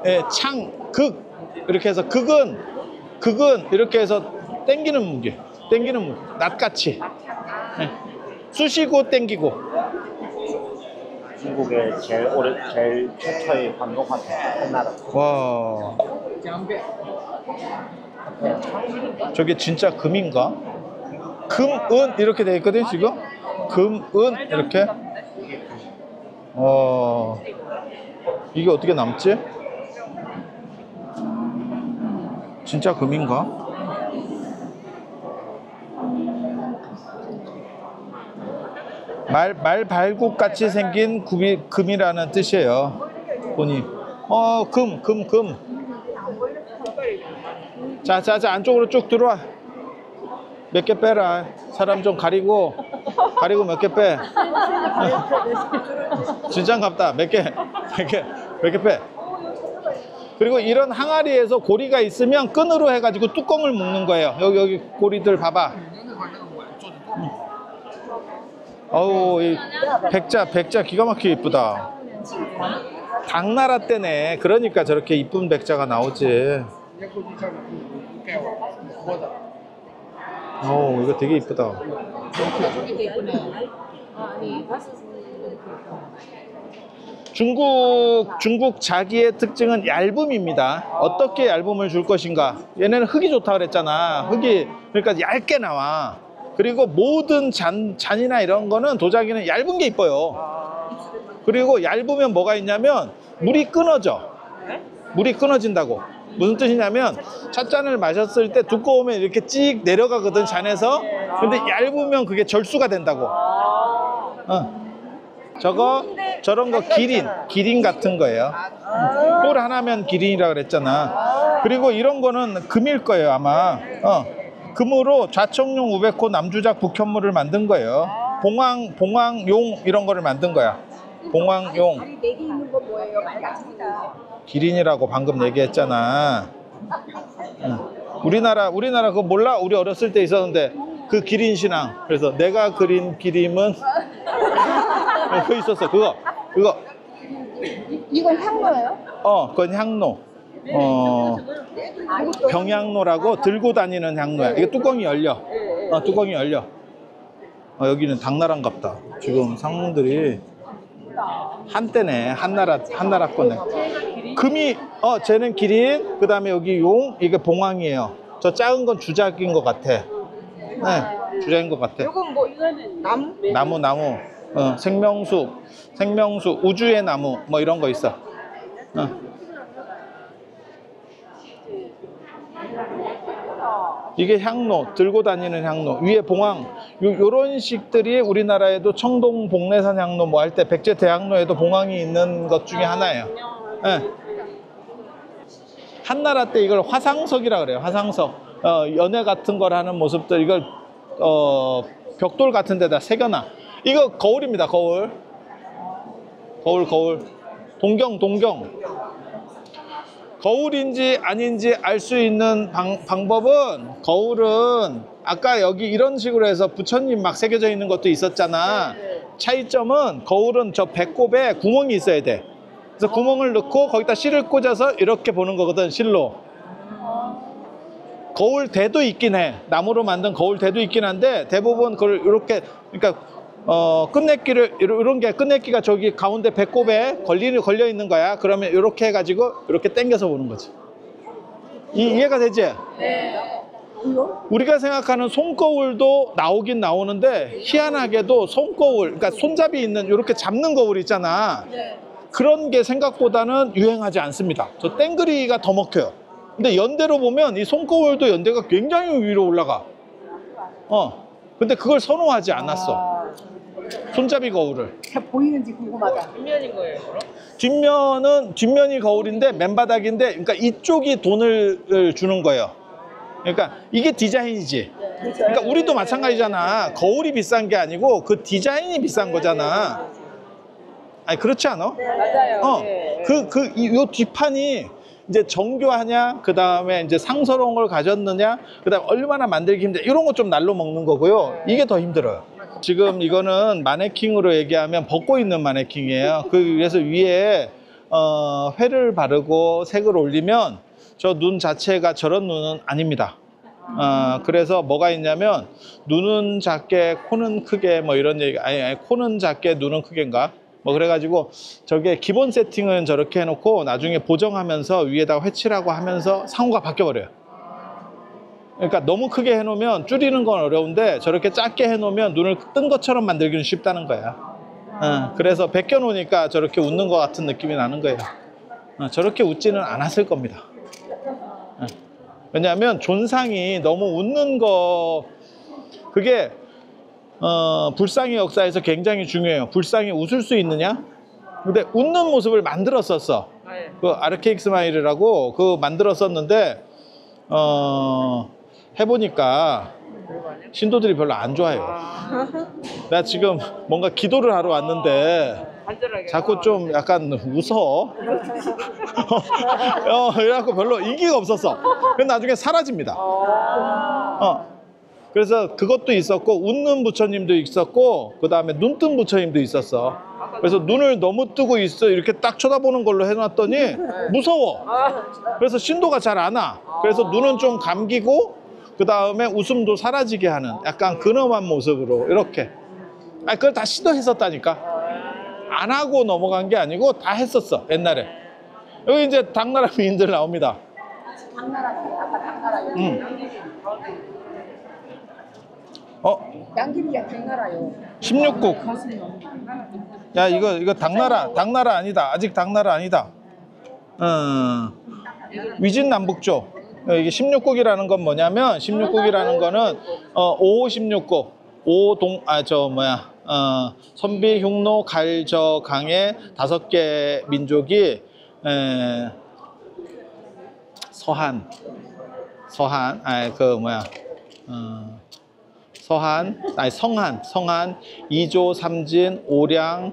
예, 창, 극 이렇게 해서 극은 이렇게 해서 땡기는 무기, 낫같이. 예. 쑤시고 땡기고. 중국의 제일 최초의 관공화폐 한나라. 와, 저게 진짜 금인가? 금은 이렇게 돼 있거든 지금. 금은 이렇게. 이게 어떻게 남지? 진짜 금인가? 말발굽 같이 생긴 금이라는 뜻이에요. 보니 금. 자 안쪽으로 쭉 들어와. 몇 개 빼라. 사람 좀 가리고 몇 개 빼. 진짜갑다. 몇 개 빼. 그리고 이런 항아리에서 고리가 있으면 끈으로 해가지고 뚜껑을 묶는 거예요. 여기 고리들 봐봐. 어우, 이 백자 기가 막히게 이쁘다. 당나라 때네. 그러니까 저렇게 이쁜 백자가 나오지. 이거 되게 이쁘다. 중국 자기의 특징은 얇음입니다. 어떻게 얇음을 줄 것인가. 얘네는 흙이 좋다 그랬잖아. 흙이 그러니까 얇게 나와. 그리고 모든 잔이나 이런 거는 도자기는 얇은 게 이뻐요. 그리고 얇으면 뭐가 있냐면 물이 끊어진다고. 무슨 뜻이냐면 찻잔을 마셨을 때 두꺼우면 이렇게 찍 내려가거든, 잔에서. 근데 얇으면 그게 절수가 된다고. 저런 거 기린 같은 거예요. 뿔 하나면 기린이라 그랬잖아. 그리고 이런 거는 금일 거예요, 아마. 금으로 좌청룡, 우백호, 남주작, 북현무를 만든 거예요. 봉황용 이런 거를 만든 거야. 봉황용. 다리 4개 있는 거 뭐예요? 말같습니다. 기린이라고 방금 얘기했잖아. 우리나라 그거 몰라? 우리 어렸을 때 있었는데 그 기린 신앙. 그래서 내가 그린 기림은 그거 있었어. 그거. 이건 향로예요? 그건 향로. 병향로라고 들고 다니는 향로야. 이게 뚜껑이 열려. 뚜껑이 열려. 여기는 당나라인갑다. 지금 상공들이 한때네. 한나라 거네. 금이 쟤는 기린, 그 다음에 여기 용, 이게 봉황이에요. 저 작은 건 주작인 것 같아. 네, 주작인 것 같아. 이건 뭐 이거는 나무. 생명수, 우주의 나무, 뭐 이런 거 있어. 이게 향로, 들고 다니는 향로. 위에 봉황. 요런 식들이 우리나라에도 청동 복례산 향로 뭐 할 때 백제 대학로에도 봉황이 있는 것 중에 하나예요. 네. 한나라 때 이걸 화상석이라 그래요. 화상석. 연회 같은 걸 하는 모습들, 이걸 벽돌 같은 데다 새겨놔. 이거 거울입니다. 거울. 동경. 거울인지 아닌지 알 수 있는 방법은, 거울은 아까 여기 이런 식으로 해서 부처님 막 새겨져 있는 것도 있었잖아. 차이점은 거울은 저 배꼽에 구멍이 있어야 돼. 그래서 구멍을 넣고 거기다 실을 꽂아서 이렇게 보는 거거든, 실로. 거울대도 있긴 해. 나무로 만든 거울대도 있긴 한데 대부분 그걸 이렇게, 그러니까 끝내기를 이런 게 끝내기가 저기 가운데 배꼽에 걸려 있는 거야. 그러면 이렇게 해가지고 이렇게 당겨서 보는 거지. 이해가 되지? 우리가 생각하는 손거울도 나오긴 나오는데 희한하게도 손거울, 그러니까 손잡이 있는 이렇게 잡는 거울 있잖아. 그런 게 생각보다는 유행하지 않습니다. 저 땡그리가 더 먹혀요. 근데 연대로 보면 이 손거울도 연대가 굉장히 위로 올라가. 근데 그걸 선호하지 않았어. 손잡이 거울을. 잘 보이는지 궁금하다. 뒷면인 거예요, 그럼? 뒷면이 거울인데 맨바닥인데, 그러니까 이쪽이 돈을 주는 거예요. 그러니까 이게 디자인이지. 그러니까 우리도 마찬가지잖아. 거울이 비싼 게 아니고 그 디자인이 비싼 거잖아. 아니 그렇지 않아? 맞아요. 요 뒷판이 이제 정교하냐, 그 다음에 이제 상서로운 가졌느냐, 그 다음에 얼마나 만들기 힘들냐, 이런 거 좀 날로 먹는 거고요. 이게 더 힘들어요. 지금 이거는 마네킹으로 얘기하면 벗고 있는 마네킹이에요. 그래서 위에 회를 바르고 색을 올리면 저 눈 자체가 저런 눈은 아닙니다. 그래서 뭐가 있냐면 눈은 작게 코는 크게 뭐 이런 얘기, 아니 코는 작게 눈은 크게인가? 뭐 그래가지고 저게 기본 세팅은 저렇게 해놓고 나중에 보정하면서 위에다가 회칠하고 하면서 상호가 바뀌어버려요. 그러니까 너무 크게 해놓으면 줄이는 건 어려운데 저렇게 작게 해놓으면 눈을 뜬 것처럼 만들기는 쉽다는 거야. 그래서 벗겨놓으니까 저렇게 웃는 것 같은 느낌이 나는 거예요. 저렇게 웃지는 않았을 겁니다. 왜냐하면 존상이 너무 웃는 거, 그게 불상의 역사에서 굉장히 중요해요. 불상이 웃을 수 있느냐? 근데 웃는 모습을 만들었었어. 그 아르케익 스마일이라고 그거 만들었었는데 해보니까 신도들이 별로 안 좋아해요. 내가 지금 뭔가 기도를 하러 왔는데 자꾸 좀 약간 웃어. 이래갖고 별로 인기가 없었어. 그래서 나중에 사라집니다. 그래서 그것도 있었고 웃는 부처님도 있었고 그 다음에 눈뜬 부처님도 있었어. 그래서 눈을 너무 뜨고 있어 이렇게 딱 쳐다보는 걸로 해놨더니 무서워. 그래서 신도가 잘 안 와. 그래서 눈은 좀 감기고 그 다음에 웃음도 사라지게 하는 약간 근엄한 모습으로 이렇게. 그걸 다 시도했었다니까. 안 하고 넘어간 게 아니고 다 했었어 옛날에. 여기 이제 당나라 미인들 나옵니다. 당나라지, 아까 당나라. 양귀비가 당나라요. 16국. 야 이거 당나라 아니다. 아직 당나라 아니다. 위진남북조. 이게 16국이라는 건 뭐냐면 16국이라는 거는 5호 16국 5동 선비 흉노 갈저 강의 5개 민족이 서한 성한, 이조 삼진, 오량,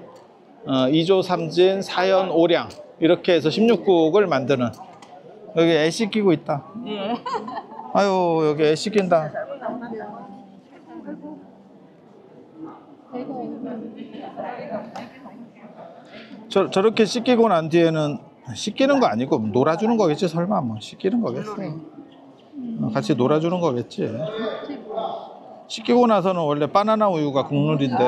이조 삼진, 사연, 오량 이렇게 해서 16국을 만드는. 여기 애 씻기고 있다. 아유 여기 애 씻긴다. 저렇게 씻기고 난 뒤에는 씻기는 거 아니고 놀아주는 거겠지. 설마 뭐 씻기는 거겠어. 같이 놀아주는 거겠지. 씻기고 나서는 원래 바나나 우유가 국룰인데.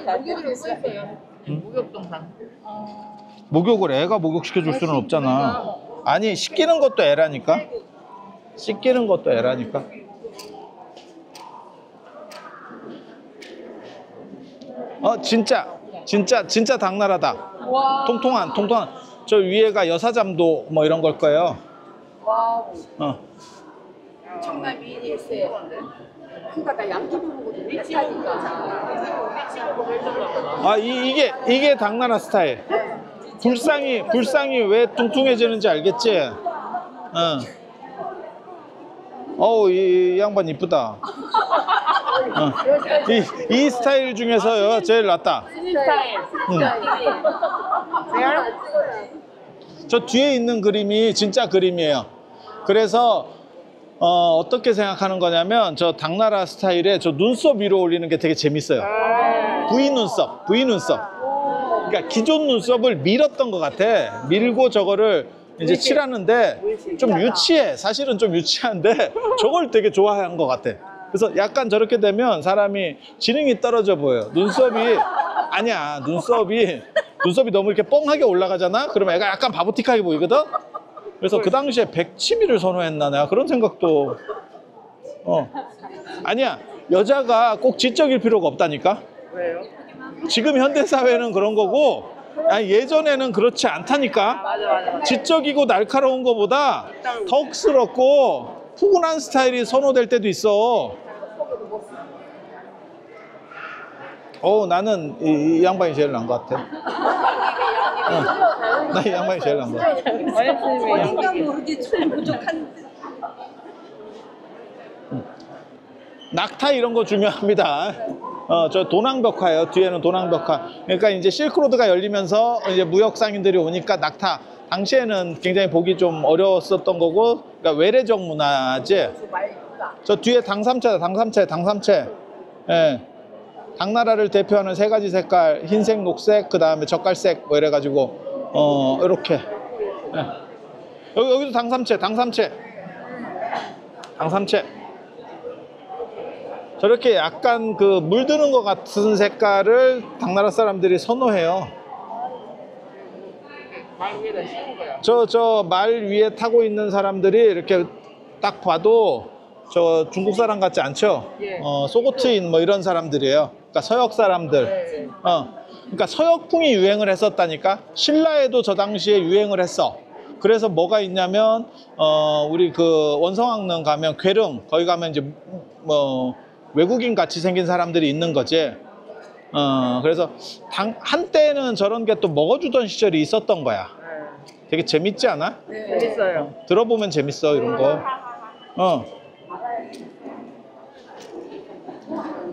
목욕으로 써있어요. 목욕동산. 목욕을 애가 목욕시켜줄 수는 없잖아. 아니 씻기는 것도 애라니까. 씻기는 것도 애라니까. 진짜 당나라다. 통통한 저 위에가 여사잠도 뭐 이런 걸 거예요. 와우. 정말 미인일세. 그가 나 양귀비 보고도 비슷하니까. 이게 당나라 스타일. 불상이 왜 뚱뚱해지는지 알겠지? 어우 이 양반 이쁘다. 이 스타일 중에서요 제일 낫다. 스타일. 저 뒤에 있는 그림이 진짜 그림이에요. 그래서 어떻게 생각하는 거냐면 저 당나라 스타일에 저 눈썹 위로 올리는 게 되게 재밌어요. V 눈썹. 그러니까 기존 눈썹을 밀었던 것 같아. 밀고 저거를 이제 칠하는데 좀 유치해. 사실은 좀 유치한데 저걸 되게 좋아한 것 같아. 그래서 약간 저렇게 되면 사람이 지능이 떨어져 보여요. 아니야, 눈썹이 너무 이렇게 뻥하게 올라가잖아? 그러면 애가 약간 바보틱하게 보이거든? 그래서 그 당시에 백치미를 선호했나? 내가 그런 생각도. 아니야, 여자가 꼭 지적일 필요가 없다니까? 왜요? 지금 현대사회는 그런 거고, 아니, 예전에는 그렇지 않다니까? 맞아. 지적이고 날카로운 거보다 턱스럽고 푸근한 스타일이 선호될 때도 있어. 나는 이 양반이 제일 나은 것 같아. 나 이 양반이 제일 나은 것 같아. 어딘가 모르게 좀 부족한. 낙타 이런 거 중요합니다. 저 도낭벽화예요. 뒤에는 도낭벽화. 그러니까 이제 실크로드가 열리면서 이제 무역 상인들이 오니까 낙타. 당시에는 굉장히 보기 좀 어려웠었던 거고, 그러니까 외래적 문화지. 저 뒤에 당삼채다, 당삼채. 예. 당나라를 대표하는 세 가지 색깔, 흰색, 녹색, 그 다음에 젓갈색, 뭐 이래가지고, 이렇게. 예. 여기도 당삼채. 저렇게 약간 그 물드는 것 같은 색깔을 당나라 사람들이 선호해요. 말 위에다 씌운 거야. 저 말 위에 타고 있는 사람들이 이렇게 딱 봐도 저 중국 사람 같지 않죠? 예. 소고트인 뭐 이런 사람들이에요. 그러니까 서역 사람들. 그러니까 서역풍이 유행을 했었다니까. 신라에도 저 당시에 유행을 했어. 그래서 뭐가 있냐면 우리 그 원성왕릉 가면 괴릉 거기 가면 이제 뭐 외국인 같이 생긴 사람들이 있는 거지. 그래서 한때는 저런 게 또 먹어주던 시절이 있었던 거야. 되게 재밌지 않아? 재밌어요. 들어보면 재밌어 이런 거.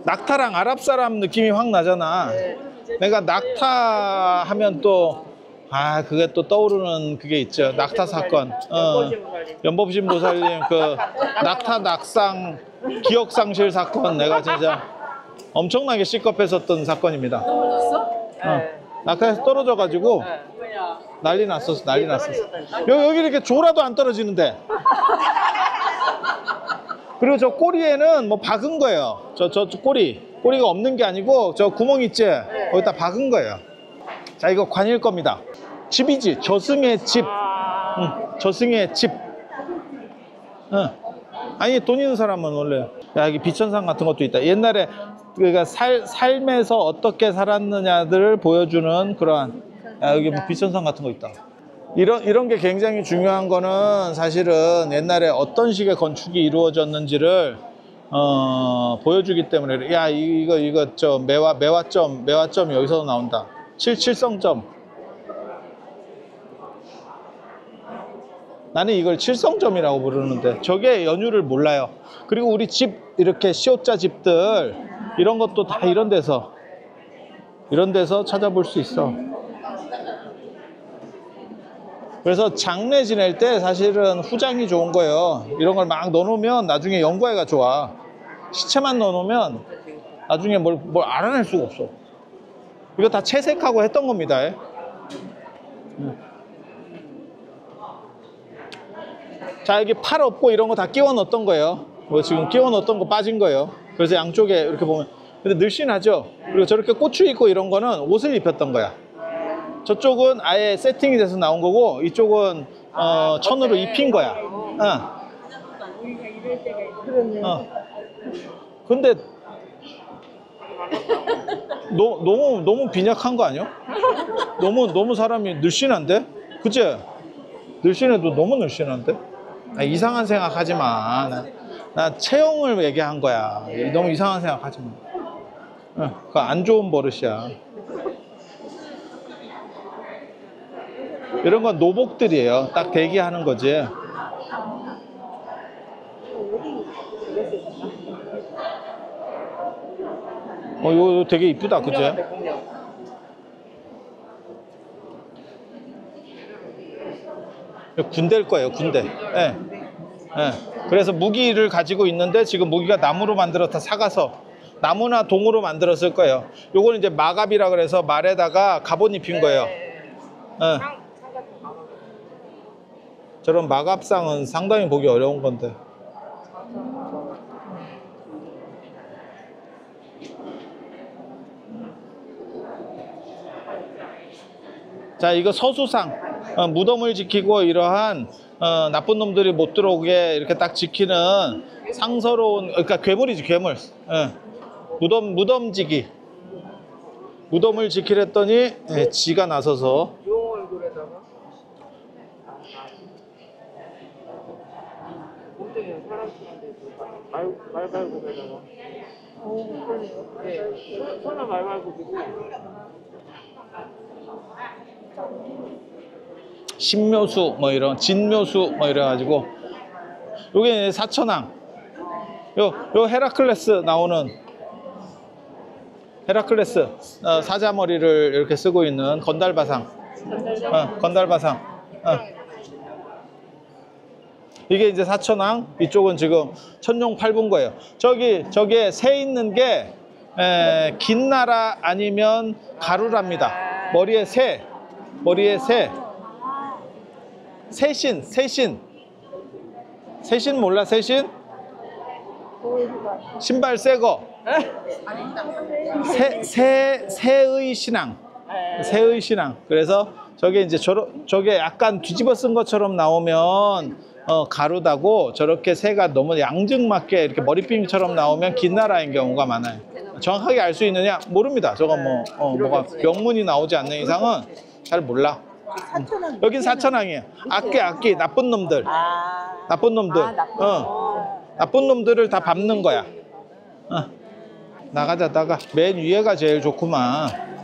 낙타랑 아랍 사람 느낌이 확 나잖아. 내가 낙타 하면 또 그게 또 떠오르는 그게 있죠. 낙타 사건. 연법신보살님 그 낙타 낙상 기억상실 사건 내가 진짜 엄청나게 시겁했었던 사건입니다. 낙타에서 떨어져가지고 난리 났었어. 여기 이렇게 졸아도 안 떨어지는데. 그리고 저 꼬리에는 뭐 박은 거예요. 저 꼬리가 없는 게 아니고 저 구멍 있지? 거기다 박은 거예요. 자, 이거 관일 겁니다. 집이지. 저승의 집. 저승의 집. 아니, 돈 있는 사람은 원래. 야, 여기 비천상 같은 것도 있다. 옛날에 그러니까 삶에서 어떻게 살았느냐들을 보여주는 그러한. 야, 여기 뭐 비천상 같은 거 있다. 이런 게 굉장히 중요한 거는 사실은 옛날에 어떤 식의 건축이 이루어졌는지를 보여주기 때문에. 야, 이거 저 매화점이 여기서 나온다. 칠성점. 나는 이걸 칠성점이라고 부르는데 저게 연유를 몰라요. 그리고 우리 집 이렇게 시옷자 집들 이런 것도 다 이런 데서 찾아볼 수 있어. 그래서 장례 지낼 때 사실은 후장이 좋은 거예요. 이런 걸 막 넣어놓으면 나중에 연구해가 좋아. 시체만 넣어놓으면 나중에 뭘 알아낼 수가 없어. 이거 다 채색하고 했던 겁니다. 자, 여기 팔 없고 이런 거 다 끼워 넣었던 거예요. 뭐 지금 끼워 넣었던 거 빠진 거예요. 그래서 양쪽에 이렇게 보면 근데 늘씬하죠. 그리고 저렇게 고추 있고 이런 거는 옷을 입혔던 거야. 저쪽은 아예 세팅이 돼서 나온 거고 이쪽은 천으로 입힌 거야. 근데 너무 빈약한 거 아니야? 너무 사람이 늘씬한데? 그치? 늘씬해도 너무 늘씬한데? 이상한 생각 하지 마. 나 체형을 얘기한 거야. 너무 이상한 생각 하지 마. 그거 안 좋은 버릇이야. 이런 건 노복들이에요. 딱 대기하는 거지. 이거 되게 이쁘다, 그치? 군대일 거예요, 군대. 네. 그래서 무기를 가지고 있는데 지금 무기가 나무로 만들었다 사가서 나무나 동으로 만들었을 거예요. 요거는 이제 마갑이라 그래서 말에다가 갑옷 입힌 거예요. 저런 마갑상은 상당히 보기 어려운 건데. 자, 이거 서수상. 무덤을 지키고 이러한 나쁜 놈들이 못 들어오게 이렇게 딱 지키는 상서로운, 그러니까 괴물이지, 괴물. 무덤지기. 무덤을 지키랬더니 지가 나서서 용 얼굴에다가 꼴등에 사람 말발굽에다가 네, 손은 말발굽이고 신묘수 뭐 이런 진묘수 뭐 이래가지고 요게 사천왕. 요 헤라클레스 나오는 헤라클레스 사자머리를 이렇게 쓰고 있는 건달바상. 건달바상. 이게 이제 사천왕. 이쪽은 지금 천룡팔분 거예요. 저기에 새 있는 게 긴나라 아니면 가루랍니다. 머리에 새. 새신 몰라? 새신? 신발 새거. 새의 신앙. 새의 신앙. 그래서 저게 이제 저게 약간 뒤집어 쓴 것처럼 나오면 가루다고, 저렇게 새가 너무 양증맞게 이렇게 머리핀처럼 나오면 긴나라인 경우가 많아요. 정확하게 알 수 있느냐? 모릅니다. 저거 뭐가 명문이 나오지 않는 이상은 잘 몰라. 여긴 사천왕이에요. 악귀 나쁜 놈들. 나쁜 놈들. 나쁜 놈들을 다 밟는 거야. 나가자. 맨 위에가 제일 좋구만.